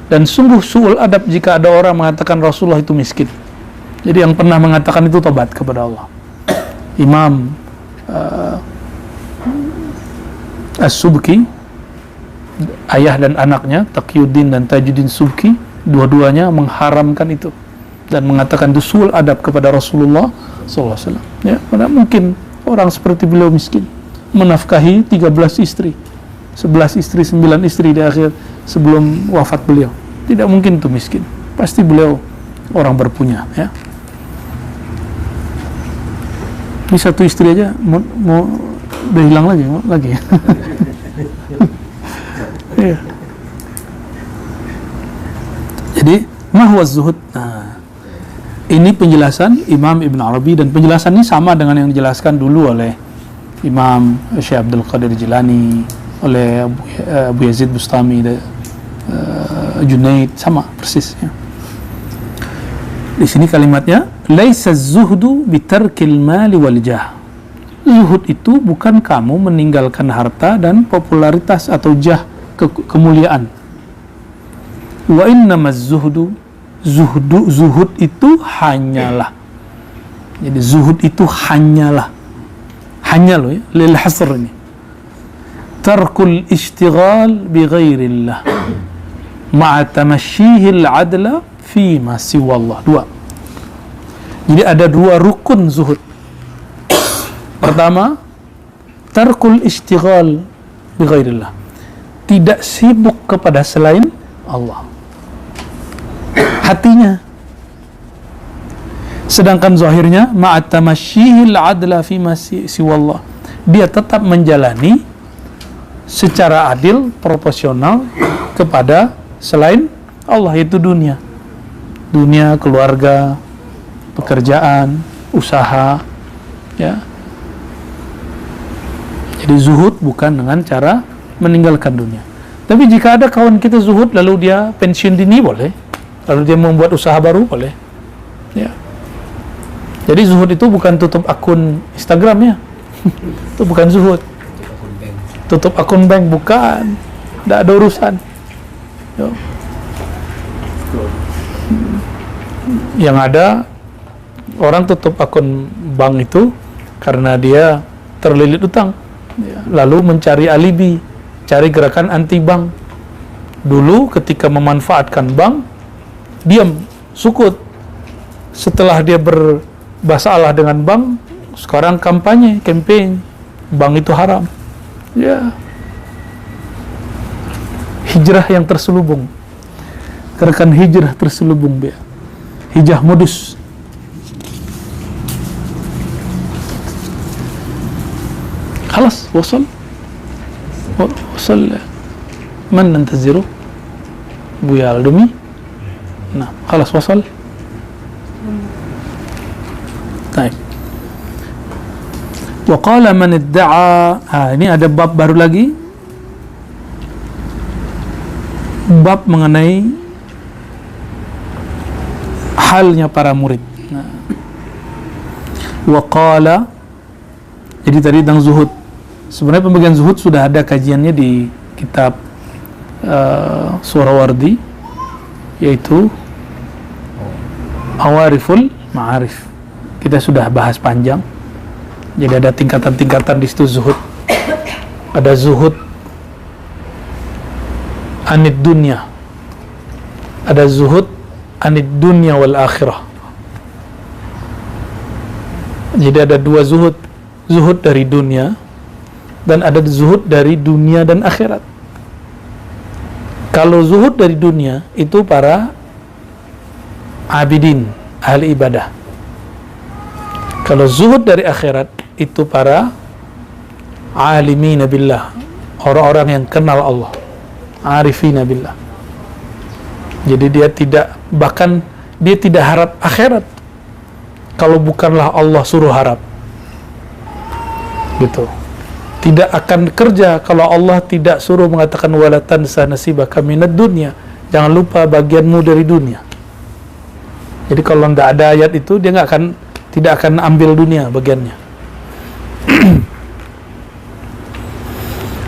Dan sungguh su'ul adab jika ada orang mengatakan Rasulullah itu miskin. Jadi yang pernah mengatakan itu tobat kepada Allah. Imam As-Subki, ayah dan anaknya Taqiyuddin dan Tajuddin Subki, dua-duanya mengharamkan itu dan mengatakan itu suul adab kepada Rasulullah SAW. Ya, karena mungkin orang seperti beliau miskin, menafkahi 13 istri, 11 istri, 9 istri di akhir sebelum wafat beliau. Tidak mungkin itu miskin. Pasti beliau orang berpunya, ya. Ini satu istri aja mau udah hilang lagi. Ya. Jadi mahwa zuhud. Nah, ini penjelasan Imam Ibn Arabi, dan penjelasan ini sama dengan yang dijelaskan dulu oleh Imam Syekh Abdul Qadir Jilani, oleh Abu Yazid Bustami, Junaid, sama persis, ya. Di sini kalimatnya laisa zuhdu bitarkil mali wal jah. Zuhud itu bukan kamu meninggalkan harta dan popularitas atau jah, kemuliaan. Wa innamaz zuhud itu hanyalah. Jadi zuhud itu hanyalah. Hanya loh, ya, lil hasr ini. Tarkul ishtighal bi ghairillah ma'a tamasyihil adla fi ma siwallah. Dua. Jadi ada dua rukun zuhud. Pertama, tarkul ishtighal bi ghairillah. Tidak sibuk kepada selain Allah. Hatinya. Sedangkan zahirnya ma'at tamasyihil adla fi ma siwallah. Dia tetap menjalani secara adil, proporsional kepada selain Allah, itu dunia. Dunia, keluarga, pekerjaan, usaha, ya. Jadi zuhud bukan dengan cara meninggalkan dunia. Tapi jika ada kawan kita zuhud lalu dia pensiun dini, boleh. Lalu dia membuat usaha baru, boleh. Ya. Jadi zuhud itu bukan tutup akun Instagram, ya. Itu bukan zuhud. Tutup akun bank, bukan. Tidak ada urusan. Yo. Yang ada, orang tutup akun bank itu karena dia terlilit utang, ya. Lalu mencari alibi, cari gerakan anti bank. Dulu ketika memanfaatkan bank, diam, sukut. Setelah dia bermasalah dengan bank, sekarang kampanye, campaign bank itu haram, ya. Hijrah yang terselubung, gerakan hijrah terselubung, ya. Hijrah modus. خلاص وصل من ننتظره بويا الدمي. Nah, خلاص وصل. طيب. وقال من ادعى. Ini ada bab baru lagi. Bab mengenai halnya para murid. Nah. Waqala. Jadi tadi tentang zuhud. Sebenarnya pembagian zuhud sudah ada kajiannya di kitab Suhrawardi, yaitu Awariful Ma'arif. Kita sudah bahas panjang. Jadi ada tingkatan-tingkatan di situ zuhud. Ada zuhud anid dunya. Ada zuhud anid dunya wal akhirah. Jadi ada dua zuhud. Zuhud dari dunia dan ada zuhud dari dunia dan akhirat. Kalau zuhud dari dunia itu para abidin, ahli ibadah. Kalau zuhud dari akhirat itu para alimina billah, orang-orang yang kenal Allah, arifina billah. Jadi dia tidak, bahkan dia tidak harap akhirat kalau bukanlah Allah suruh harap, gitu. Tidak akan kerja kalau Allah tidak suruh mengatakan wala tansa nasibaka minad dunya, jangan lupa bagianmu dari dunia. Jadi kalau tidak ada ayat itu, dia tidak akan ambil dunia bagiannya.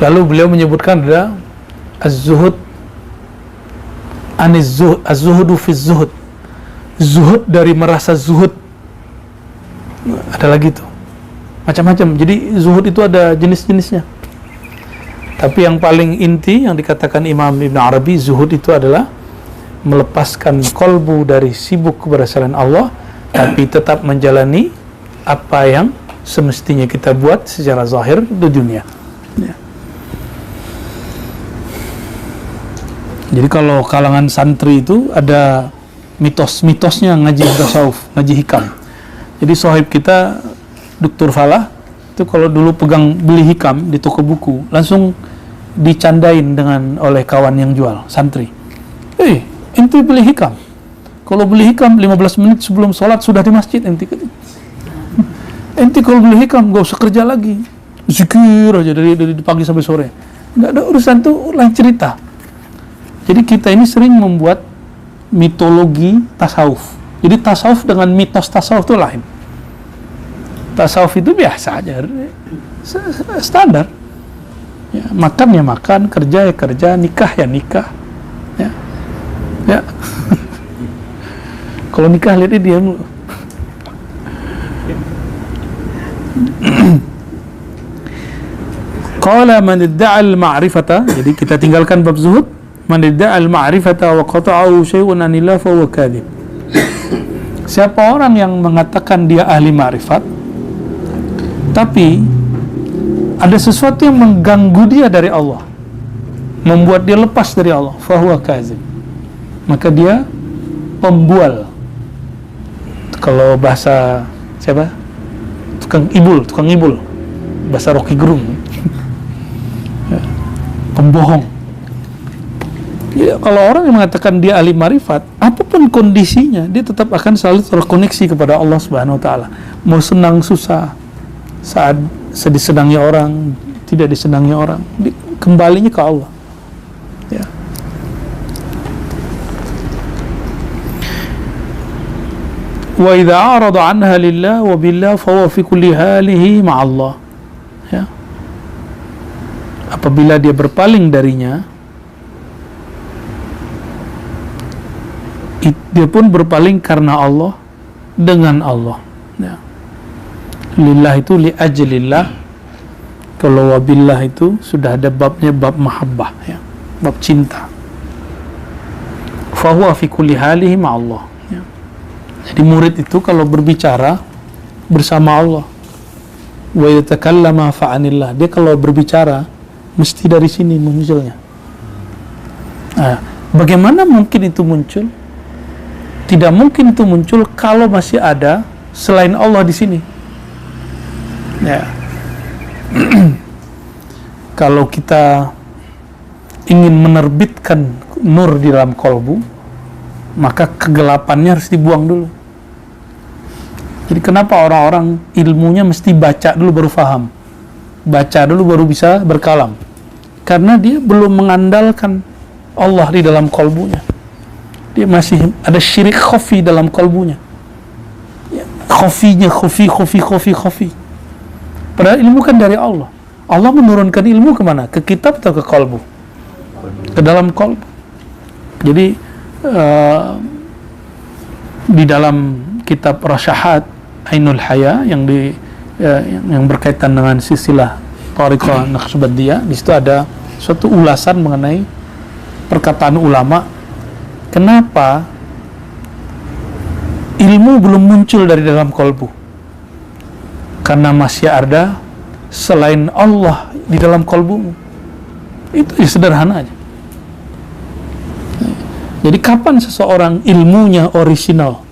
Lalu beliau menyebutkan ada az-zuhud az-zuhudu fi zuhud, zuhud dari merasa zuhud. Ada lagi tuh macam-macam. Jadi zuhud itu ada jenis-jenisnya. Tapi yang paling inti yang dikatakan Imam Ibn Arabi, zuhud itu adalah melepaskan kolbu dari sibuk kepada selain Allah, tapi tetap menjalani apa yang semestinya kita buat secara zahir di dunia. Ya. Jadi kalau kalangan santri itu ada mitos-mitosnya ngaji tasawuf, ngaji hikam. Jadi sahib kita Dr. Falah itu kalau dulu pegang beli hikam di toko buku, langsung dicandain oleh kawan yang jual, santri. Ente beli hikam. Kalau beli hikam 15 menit sebelum sholat sudah di masjid ente. Ente kalau beli hikam gak usah kerja lagi. Zikir aja dari pagi sampai sore. Enggak ada urusan, tuh lain cerita. Jadi kita ini sering membuat mitologi tasawuf. Jadi tasawuf dengan mitos tasawuf itu lain. Tasawuf itu biasa aja, standar. Ya, makan ya makan, kerja ya kerja, nikah ya nikah. Ya. Ya. Kalau nikah lihat dia mulu. Qala man idda'a al-ma'rifata, jadi kita tinggalkan bab zuhud. Man idda'a al-ma'rifata wa qata'ahu syai'un anillah fa huwa kadhib. Siapa orang yang mengatakan dia ahli ma'rifat tapi ada sesuatu yang mengganggu dia dari Allah, membuat dia lepas dari Allah, fa huwa kadhib, maka dia pembual. Kalau bahasa siapa? Tukang ibul, bahasa Rocky Gerung. Pembohong. Ya, kalau orang yang mengatakan dia ahli marifat, apapun kondisinya, dia tetap akan selalu terkoneksi kepada Allah Subhanahu wa taala. Mau senang susah, saat disenangi orang, tidak disenangi orang, kembalinya ke Allah. Ya. Wa idza arada anha lillah wa billah fa huwa fi kulli halihi ma'allah. Ya. Apabila dia berpaling darinya, dia pun berpaling karena Allah, dengan Allah. Ya. Lillah itu li ajlillah. Kalau wabillah itu sudah ada babnya, bab mahabbah, ya, bab cinta. Fa huwa fi kulli halihi ma'allah. Ya. Jadi murid itu kalau berbicara bersama Allah. Wa yatakallama fa'anillah. Dia kalau berbicara mesti dari sini munculnya. Nah, bagaimana mungkin itu muncul? Tidak mungkin itu muncul kalau masih ada selain Allah di sini. Ya. Kalau kita ingin menerbitkan nur di dalam kolbu, maka kegelapannya harus dibuang dulu. Jadi kenapa orang-orang ilmunya mesti baca dulu baru faham, baca dulu baru bisa berkalam? Karena dia belum mengandalkan Allah di dalam kolbunya. Dia masih ada syirik khafi dalam kolbunya. Ya, khafinya khafi. Padahal ilmu kan dari Allah. Allah menurunkan ilmu kemana? Ke kitab atau ke kolbu? Ke dalam kolbu. Jadi di dalam kitab Rasyahat Ainul Haya yang berkaitan dengan silsilah Thariqah Naqsyabandiyah, di situ ada suatu ulasan mengenai perkataan ulama, kenapa ilmu belum muncul dari dalam kolbu? Karena masih ada selain Allah di dalam kolbumu. Itu sederhana aja. Jadi kapan seseorang ilmunya orisinal,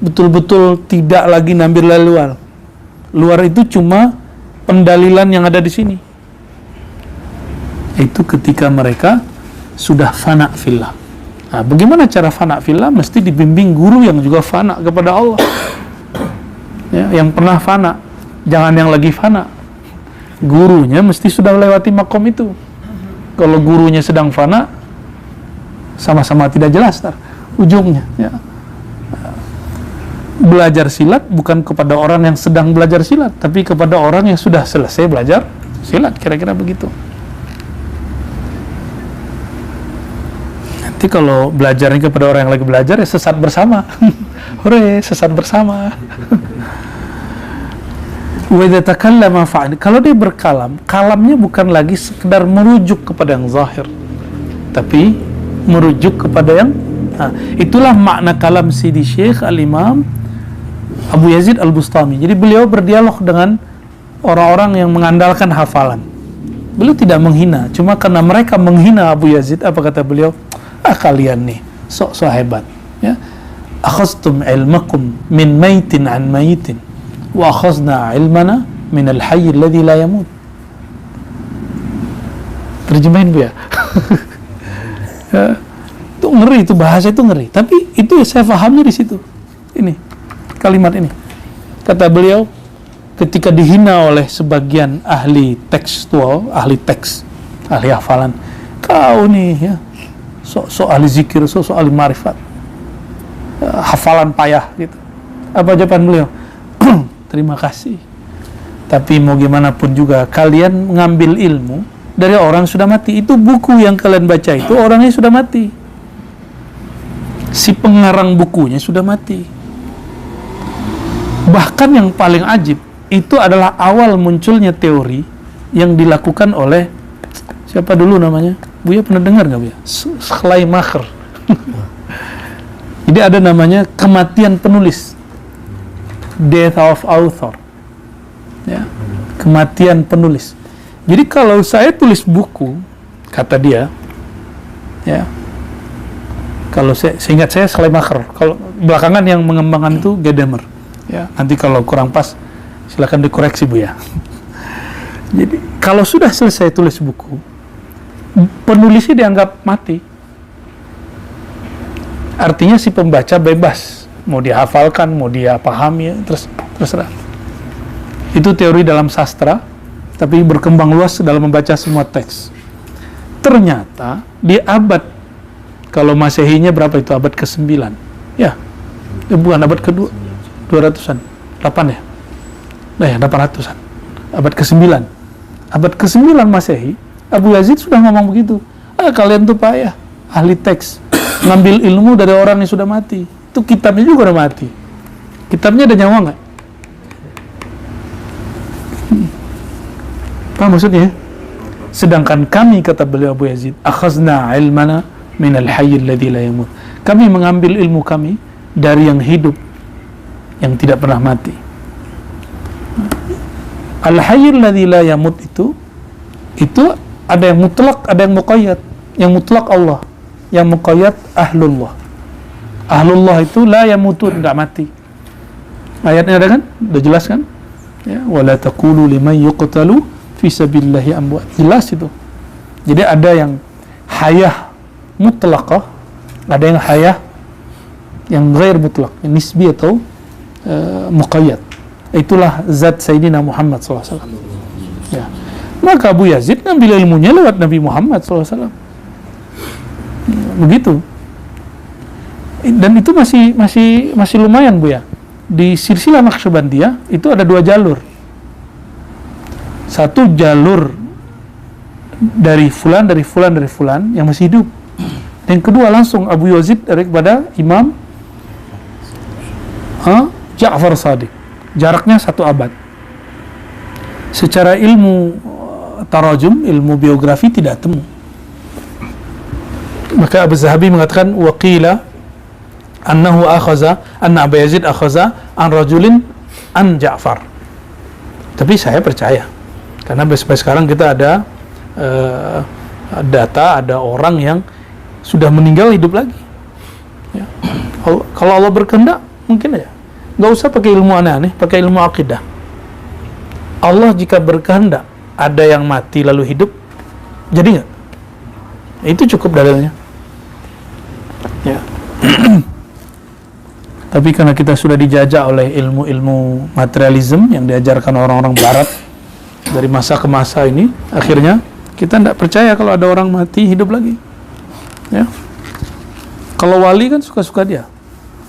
betul-betul tidak lagi ngambil dari luar? Luar itu cuma pendalilan yang ada di sini. Itu ketika mereka sudah fana fillah. Nah, bagaimana cara fana fillah? Mesti dibimbing guru yang juga fana kepada Allah. Ya, yang pernah fana, jangan yang lagi fana. Gurunya mesti sudah melewati makom itu. Kalau gurunya sedang fana, sama-sama tidak jelas ujungnya. Ya. Belajar silat bukan kepada orang yang sedang belajar silat, tapi kepada orang yang sudah selesai belajar silat, kira-kira begitu. Nanti kalau belajarnya kepada orang yang lagi belajar, ya sesat bersama. Hore, sesat bersama. Wa idza takallama fa'al. Kalau dia berkalam, kalamnya bukan lagi sekedar merujuk kepada yang zahir, tapi merujuk kepada yang itulah makna kalam Sidi Syekh Al-Imam Abu Yazid Al-Bustami. Jadi beliau berdialog dengan orang-orang yang mengandalkan hafalan. Beliau tidak menghina, cuma karena mereka menghina Abu Yazid, apa kata beliau? Kalian nih sok-sok hebat, ya. Akhaztum ilmakum min maitin an maitin wa akhazna ilmana min al-hayy alladhi la yamut. Terjemahin Bu ya. Itu ngeri, itu bahasa itu ngeri. Tapi itu saya pahamnya di situ. Ini kalimat ini. Kata beliau, ketika dihina oleh sebagian ahli tekstual, ahli teks, ahli hafalan, kau nih ya, sok ahli zikir, sok ahli marifat, hafalan payah gitu. Apa jawaban beliau? Terima kasih. Tapi mau gimana pun juga kalian mengambil ilmu dari orang sudah mati. Itu buku yang kalian baca itu orangnya sudah mati. Si pengarang bukunya sudah mati. Bahkan yang paling ajib itu adalah awal munculnya teori yang dilakukan oleh siapa dulu namanya? Buya pernah dengar nggak Buya? Schleiermacher. Jadi ada namanya kematian penulis, death of author, ya, kematian penulis. Jadi kalau saya tulis buku, kata dia, ya, kalau seingat saya Schleiermacher, kalau belakangan yang mengembangkan itu Gadamer, ya, nanti kalau kurang pas silakan dikoreksi Bu ya. Jadi kalau sudah selesai tulis buku, penulisnya dianggap mati. Artinya si pembaca bebas, mau dia hafalkan, mau dia pahami, terserah. Itu teori dalam sastra, tapi berkembang luas dalam membaca semua teks. Ternyata di abad, kalau Masehinya berapa itu? Abad ke-9. Ya, bukan abad ke-2, 200-an, 8 ya? Nah ya, 800-an. Abad ke-9. Abad ke-9 Masehi, Abu Yazid sudah ngomong begitu. Kalian tuh payah, ahli teks, ngambil ilmu dari orang yang sudah mati. Itu kitabnya juga udah mati. Kitabnya ada nyawa nggak? Apa maksudnya? Sedangkan kami, kata beliau Abu Yazid, akhazna ilmana min al-hayy alladhi la yamut. Kami mengambil ilmu kami dari yang hidup, yang tidak pernah mati. Al-hayy alladhi la yamut itu ada yang mutlak, ada yang muqayyad. Yang mutlak Allah, yang muqayyad ahlullah. Ahlullah itu la yamutun, enggak mati. Ayatnya ada kan? Udah jelas kan? Ya, wala taqulu liman yuqtalu fi sabilillahi amwat. Jelas itu. Jadi ada yang hayah mutlaqah, ada yang hayah yang ghair mutlaq, yang nisbi atau muqayyad. Itulah zat Sayyidina Muhammad SAW. Ya. Maka Abu Yazid ngambil ilmunya lewat Nabi Muhammad SAW. Begitu. Dan itu masih lumayan Bu ya. Di silsilah Naqsyabandiyah itu ada 2 jalur. Satu jalur dari fulan yang masih hidup. Yang kedua langsung Abu Yazid kepada Imam Ja'far Shadiq. Jaraknya 1 abad. Secara ilmu tarajum, ilmu biografi tidak temu. Maka Abu Zahabi mengatakan waqila annahu akhaza, anna Abu Yazid akhaza an rajulin an Ja'far. Tapi saya percaya, karena sampai sekarang kita ada data, ada orang yang sudah meninggal hidup lagi. Ya. Kalau Allah berkehendak mungkin aja. Nggak usah pakai ilmu aneh-aneh, pakai ilmu akidah. Allah jika berkehendak ada yang mati lalu hidup, jadi nggak? Itu cukup dalilnya. Ya. Tapi karena kita sudah dijajah oleh ilmu-ilmu materialisme yang diajarkan orang-orang Barat dari masa ke masa ini, akhirnya kita tidak percaya kalau ada orang mati hidup lagi. Ya. Kalau wali kan suka-suka dia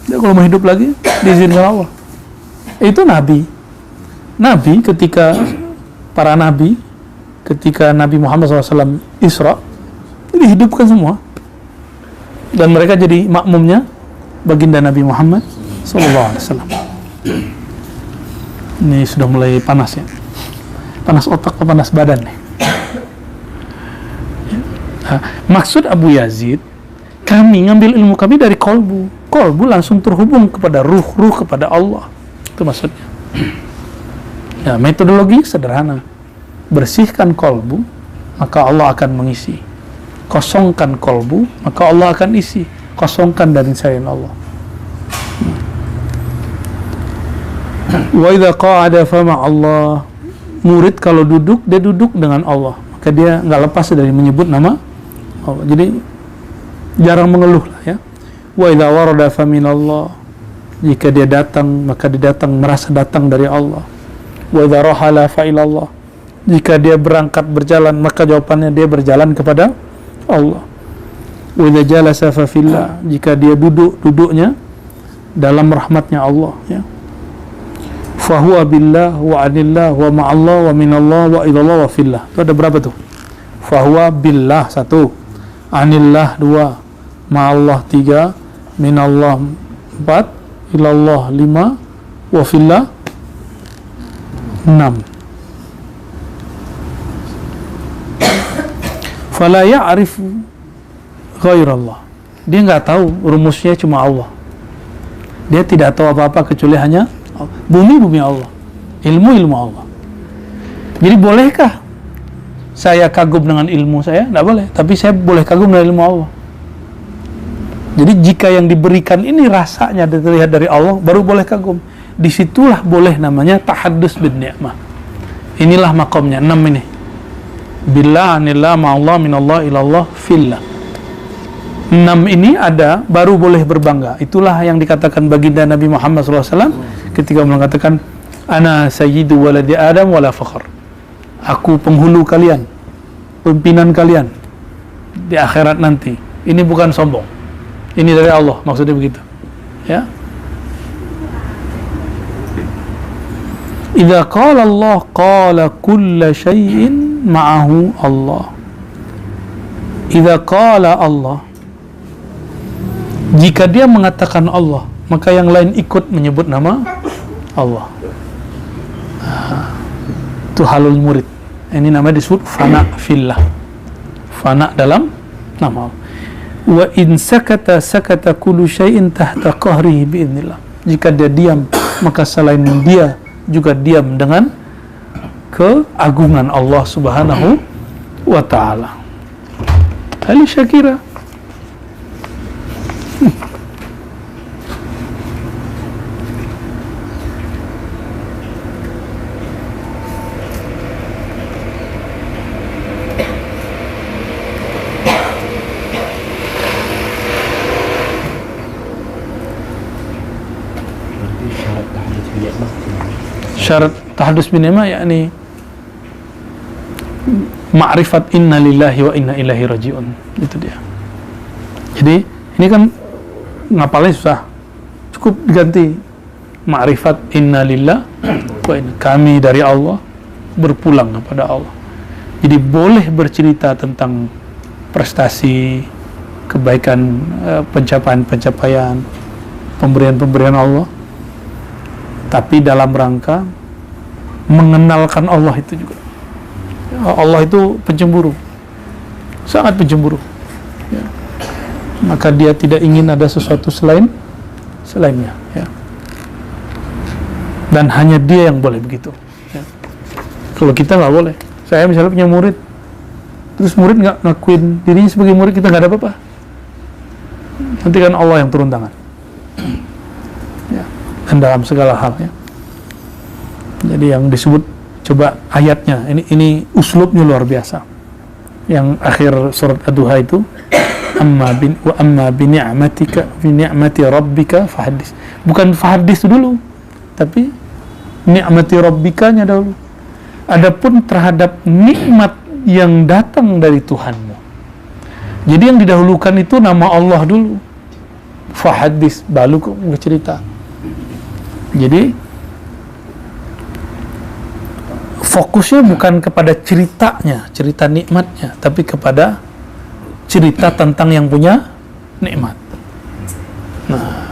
kalau mau hidup lagi diizinkan Allah. Itu Nabi ketika para Nabi, ketika Nabi Muhammad SAW Isra, dihidupkan semua dan mereka jadi makmumnya baginda Nabi Muhammad SAW. Ini sudah mulai panas ya. Panas otak atau panas badan nih? Maksud Abu Yazid, kami ngambil ilmu kami dari kolbu. Kolbu langsung terhubung kepada ruh kepada Allah. Itu maksudnya. Ya, metodologi sederhana. Bersihkan kolbu, maka Allah akan mengisi. Kosongkan kolbu, maka Allah akan isi. Kosongkan dari selain Allah. Wa idza qa'ada fama Allah. Murid kalau duduk, dia duduk dengan Allah. Maka dia nggak lepas dari menyebut nama Allah. Jadi jarang mengeluh lah ya. Wa idza warada fa min Allah. Jika dia datang, maka dia datang merasa datang dari Allah. Wa idza rahala fa ila Allah. Jika dia berangkat berjalan, maka jawabannya dia berjalan kepada Allah. Wa idza jalasa fa fillah. Jika dia duduknya dalam rahmatnya Allah ya. Fa huwa billah wa anillah wa ma'allah wa minallah wa ilallah wa fillah. Itu ada berapa tuh? Fa huwa billah 1, anillah 2, ma'allah 3, minallah 4, ilallah 5, wa fillah 6. Fala ya'rifu ghairallah. Dia nggak tahu, rumusnya cuma Allah. Dia tidak tahu apa-apa kecuali hanya bumi Allah, ilmu Allah. Jadi bolehkah saya kagum dengan ilmu saya? Tidak boleh. Tapi saya boleh kagum dengan ilmu Allah. Jadi jika yang diberikan ini rasanya terlihat dari Allah, baru boleh kagum. Disitulah boleh namanya tahaddus bin ni'mah. Inilah makomnya 6 ini. Billah, anillah, ma'allah, minallah, ilallah, fillah. 6 ini ada, baru boleh berbangga. Itulah yang dikatakan baginda Nabi Muhammad SAW ketika mengatakan, Ana sayyidu waladi Adam wala fakhr. Aku penghulu kalian, pimpinan kalian di akhirat nanti. Ini bukan sombong. Ini dari Allah, maksudnya begitu. Ya. Idza qala Allah qala kulla syai'in ma'ahu Allah. Idza qala Allah, jika dia mengatakan Allah, maka yang lain ikut menyebut nama Allah. Itu halul murid. Ini namanya disebut fana fillah. Fana dalam nama Allah. Wa in sakata sakata kullu syai'in tahta qahrihi bi'idznillah. Jika dia diam, maka selain dia juga diam dengan keagungan Allah Subhanahu wa ta'ala. Ali Syakira. Syarat tahaddus bin ni'mah yakni ma'rifat inna lillahi wa inna ilaihi raji'un. Itu dia. Jadi ini kan ngapalnya susah, cukup diganti ma'rifat inna lillah wa inna, kami dari Allah berpulang kepada Allah. Jadi boleh bercerita tentang prestasi, kebaikan, pencapaian-pencapaian, pemberian-pemberian Allah, tapi dalam rangka mengenalkan Allah itu juga. Allah itu pencemburu, sangat pencemburu ya. Maka dia tidak ingin ada sesuatu selainnya ya. Dan hanya dia yang boleh begitu ya. Kalau kita nggak boleh. Saya misalnya punya murid, terus murid nggak ngakuin dirinya sebagai murid, kita nggak ada apa-apa. Nanti kan Allah yang turun tangan ya. Dan dalam segala hal ya. Jadi yang disebut, coba ayatnya, ini uslubnya luar biasa. Yang akhir surat Ad-Duha itu, wa amma bi ni'mati rabbika fahaddis. Bukan fahaddis dulu, tapi ni'mati rabbikanya dulu. Adapun terhadap nikmat yang datang dari Tuhanmu. Jadi yang didahulukan itu nama Allah dulu. Fahaddis, baru kok cerita. Jadi fokusnya bukan kepada ceritanya, cerita nikmatnya, tapi kepada cerita tentang yang punya nikmat. Nah,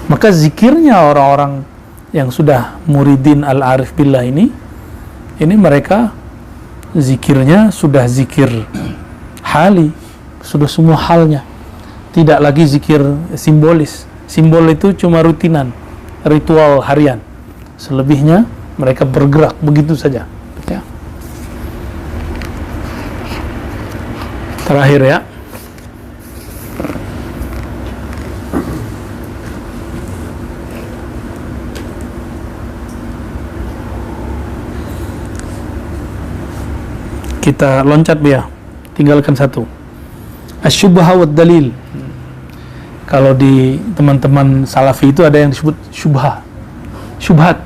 maka zikirnya orang-orang yang sudah muridin al-arif billah ini mereka zikirnya sudah zikir hali, sudah semua halnya, tidak lagi zikir simbolis. Simbol itu cuma rutinan, ritual harian. Selebihnya mereka bergerak begitu saja, ya. Terakhir ya, kita loncat ya, tinggalkan satu. Asyubha wad dalil. Kalau di teman-teman salafi itu ada yang disebut syubhat.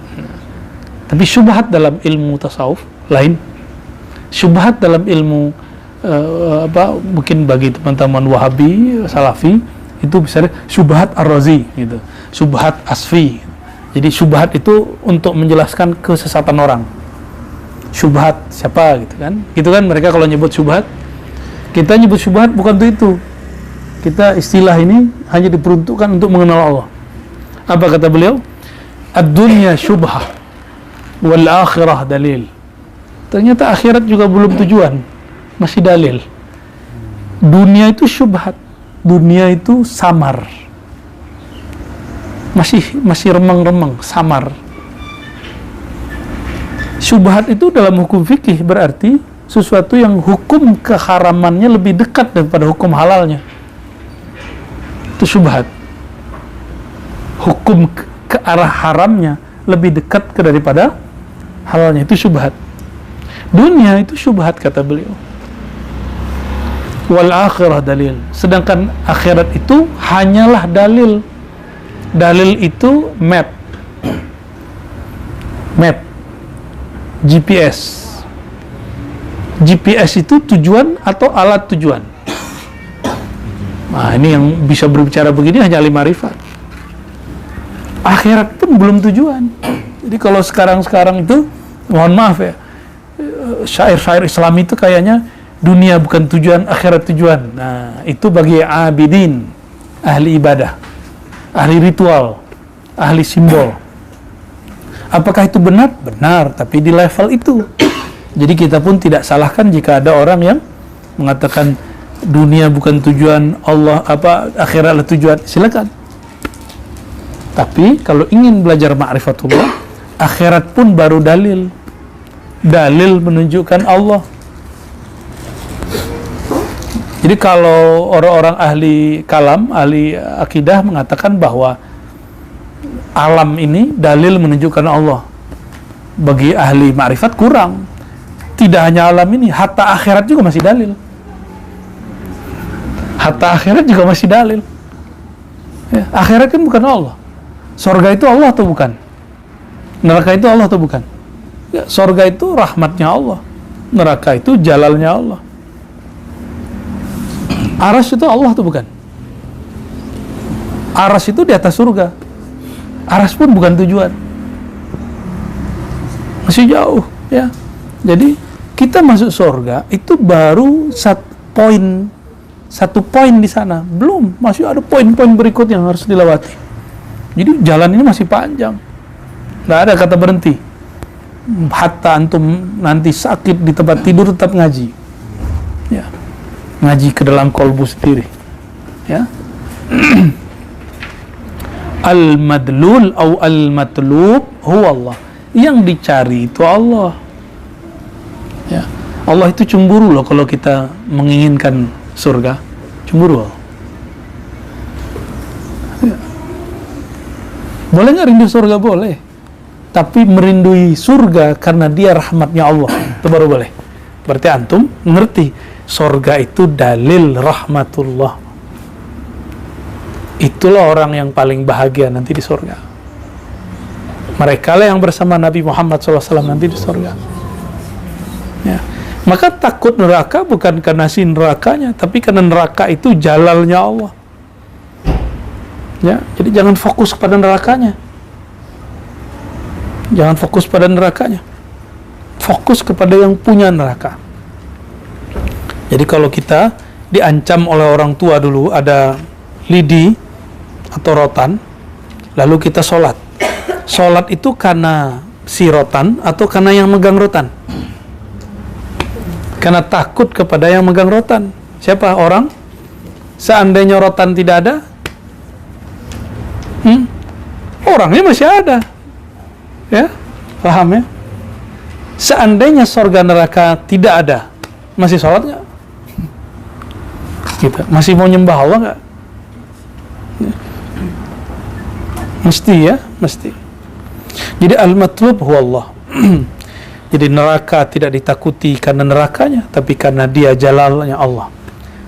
Tapi syubhat dalam ilmu tasawuf lain. Syubhat dalam ilmu mungkin bagi teman-teman Wahabi, Salafi itu misalnya syubhat ar-Razi gitu. Syubhat asfi. Jadi syubhat itu untuk menjelaskan kesesatan orang. Syubhat siapa gitu kan? Gitu kan mereka kalau nyebut syubhat. Kita nyebut syubhat bukan untuk itu. Kita istilah ini hanya diperuntukkan untuk mengenal Allah. Apa kata beliau? Ad-dunya syubhah wal akhirah dalil. Ternyata akhirat juga belum tujuan, masih dalil. Dunia itu syubhat, dunia itu samar, masih remang-remang, samar. Syubhat itu dalam hukum fikih berarti sesuatu yang hukum keharamannya lebih dekat daripada hukum halalnya. Itu syubhat. Hukum ke arah haramnya lebih dekat daripada halalnya, itu syubhat. Dunia itu syubhat kata beliau. Wal akhirah dalil. Sedangkan akhirat itu hanyalah dalil. Dalil itu map. GPS. GPS itu tujuan atau alat tujuan. Nah, ini yang bisa berbicara begini hanya ahli ma'rifat. Akhirat pun belum tujuan. Jadi kalau sekarang itu, mohon maaf ya, syair-syair Islam itu kayaknya dunia bukan tujuan, akhirat tujuan. Nah, itu bagi abidin, ahli ibadah, ahli ritual, ahli simbol. Apakah itu benar? Benar, tapi di level itu. Jadi kita pun tidak salahkan jika ada orang yang mengatakan dunia bukan tujuan, Allah akhiratlah tujuan. Silakan. Tapi kalau ingin belajar ma'rifatullah, akhirat pun baru dalil. Dalil menunjukkan Allah. Jadi kalau orang-orang ahli kalam, ahli akidah mengatakan bahwa alam ini dalil menunjukkan Allah, bagi ahli ma'rifat kurang. Tidak hanya alam ini, hatta akhirat juga masih dalil. Hatta akhirat juga masih dalil. Ya, akhirat kan bukan Allah. Surga itu Allah atau bukan? Neraka itu Allah atau bukan? Ya, surga itu rahmatnya Allah. Neraka itu jalalnya Allah. Arsy itu Allah atau bukan? Arsy itu di atas surga. Arsy pun bukan tujuan. Masih jauh, ya. Jadi kita masuk surga itu baru satu poin di sana. Belum, masih ada poin-poin berikut yang harus dilewati. Jadi jalan ini masih panjang. Nggak ada kata berhenti. Hatta antum nanti sakit di tempat tidur tetap ngaji. Ya. Ngaji ke dalam kolbu sendiri. Ya. Al-madlul atau al-matlub huwa Allah. Yang dicari itu Allah. Ya. Allah itu cemburu loh kalau kita menginginkan surga. Cemburu. Ya. Boleh nggak rindu surga? Boleh. Tapi merindui surga karena dia rahmatnya Allah, itu baru boleh. Berarti antum mengerti surga itu dalil rahmatullah. Itulah orang yang paling bahagia nanti di surga. Mereka lah yang bersama Nabi Muhammad SAW nanti di surga. Ya. Maka takut neraka bukan karena si nerakanya, tapi karena neraka itu jalalnya Allah. Ya, jadi jangan fokus pada nerakanya. Jangan fokus pada nerakanya. Fokus kepada yang punya neraka. Jadi kalau kita diancam oleh orang tua dulu, ada lidi atau rotan, lalu kita sholat. Sholat itu karena si rotan atau karena yang megang rotan? Karena takut kepada yang megang rotan. Siapa? Orang? Seandainya rotan tidak ada, orangnya masih ada. Ya, paham ya? Seandainya surga neraka tidak ada, masih sholat nggak? Kita masih mau nyembah Allah nggak? Mesti ya, mesti. Jadi al-matlub huwa Allah. Jadi neraka tidak ditakuti karena nerakanya, tapi karena dia jalalnya Allah.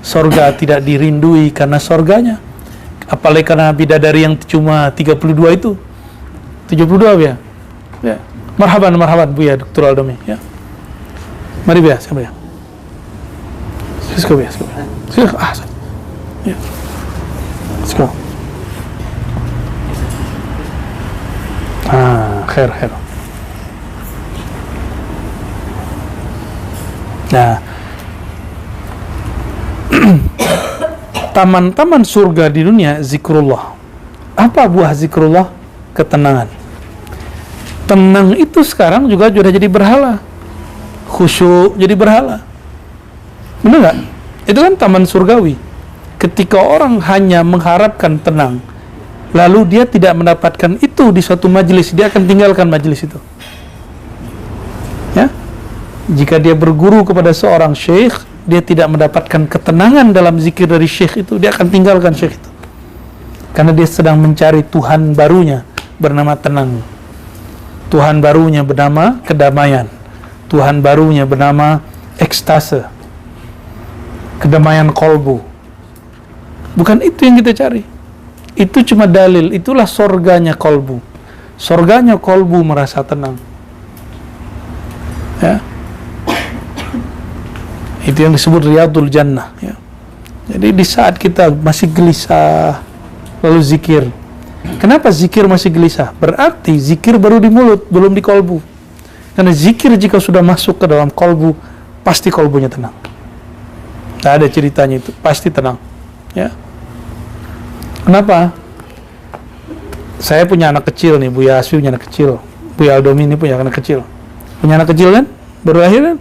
Surga tidak dirindui karena surganya, apalagi karena bidadari yang cuma 32 itu. 72 ya. Ya. Marhaban Buya Dr. Aldomi ya. Mari Buya, siapa ya? Sisko Buya. Ya. Sisko. Khair. Nah, taman-taman surga di dunia zikrullah. Apa buah zikrullah? Ketenangan. Tenang itu sekarang juga sudah jadi berhala. Khusyuk jadi berhala. Benar nggak? Itu kan taman surgawi. Ketika orang hanya mengharapkan tenang, lalu dia tidak mendapatkan itu di suatu majelis, dia akan tinggalkan majelis itu. Ya? Jika dia berguru kepada seorang syekh, dia tidak mendapatkan ketenangan dalam zikir dari syekh itu, dia akan tinggalkan syekh itu. Karena dia sedang mencari Tuhan barunya bernama tenang. Tuhan barunya bernama kedamaian. Tuhan barunya bernama ekstase. Kedamaian kolbu. Bukan itu yang kita cari. Itu cuma dalil, itulah sorganya kolbu. Sorganya kolbu merasa tenang. Ya. Itu yang disebut riyadul jannah ya. Jadi di saat kita masih gelisah lalu zikir. Kenapa zikir masih gelisah? Berarti zikir baru di mulut, belum di kolbu. Karena zikir jika sudah masuk ke dalam kolbu, pasti kolbunya tenang. Tidak ada ceritanya itu, pasti tenang ya. Kenapa? Saya punya anak kecil nih, Buya Asfi punya anak kecil, Buya Aldomi ini punya anak kecil. Punya anak kecil kan? Baru lahir kan?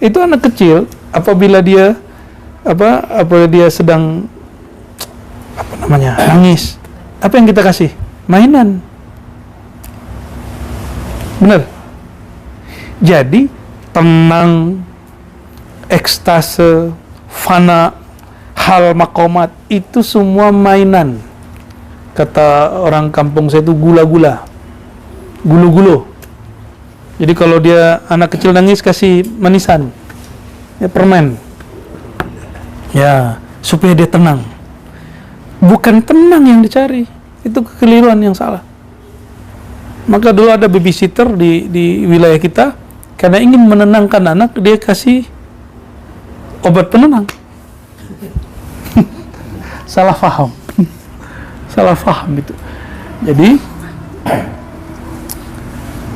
Itu anak kecil apabila dia sedang nangis, apa yang kita kasih? Mainan. Benar? Jadi tenang, ekstase, fana, hal makomat itu semua mainan. Kata orang kampung saya itu gula-gulo. Jadi kalau dia anak kecil nangis, kasih manisan, ya permen, ya supaya dia tenang. Bukan tenang yang dicari, itu kekeliruan yang salah. Maka dulu ada babysitter di wilayah kita, karena ingin menenangkan anak, dia kasih obat penenang. Salah paham itu. Jadi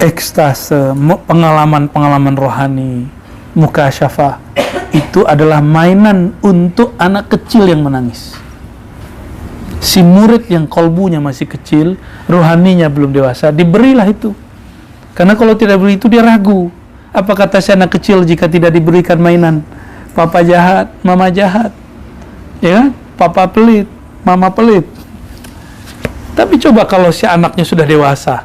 ekstase, pengalaman rohani, mukasyafah itu adalah mainan untuk anak kecil yang menangis. Si murid yang kolbunya masih kecil, rohaninya belum dewasa, diberilah itu. Karena kalau tidak beri itu dia ragu. Apa kata si anak kecil jika tidak diberikan mainan? Papa jahat, mama jahat. Ya kan? Papa pelit, mama pelit. Tapi coba kalau si anaknya sudah dewasa,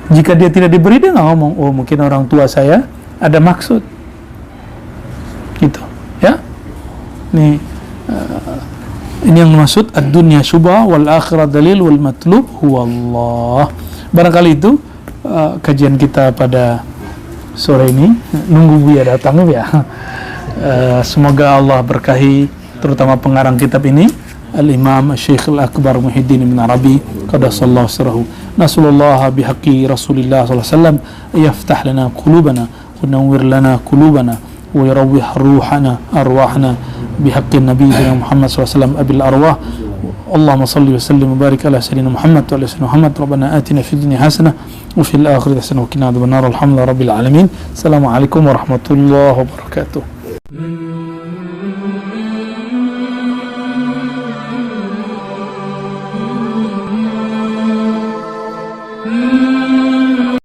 jika dia tidak diberi, dia nggak ngomong, oh mungkin orang tua saya ada maksud, gitu, ya. Ini yang maksud ad-dunya syubha wal akhirah dalil wal matlub huwa Allah. Barangkali itu kajian kita pada sore ini. Nunggu Buya datang ya. Semoga Allah berkahi terutama pengarang kitab ini, Al-Imam Syekh Al-Akbar Muhyiddin Ibn Arabi qaddasallahu sirrahu. Nasallallahu bihaqqi Rasulillah sallallahu alaihi wasallam yaftah lana qulubana wa nawwir lana qulubana wa yarawih ruhana arwahna bihaqqi nabiyyina Muhammad sallallahu alaihi wasallam abil arwah. Allahumma salli wa sallim wa barik ala sayyidina Muhammad wa ala sayyidina Muhammad. Rabbana atina fid dunya hasanah wa fil akhirati hasanah wa qina adzabannar. Alhamdulillahi rabbil alamin. Assalamualaikum warahmatullahi wabarakatuh.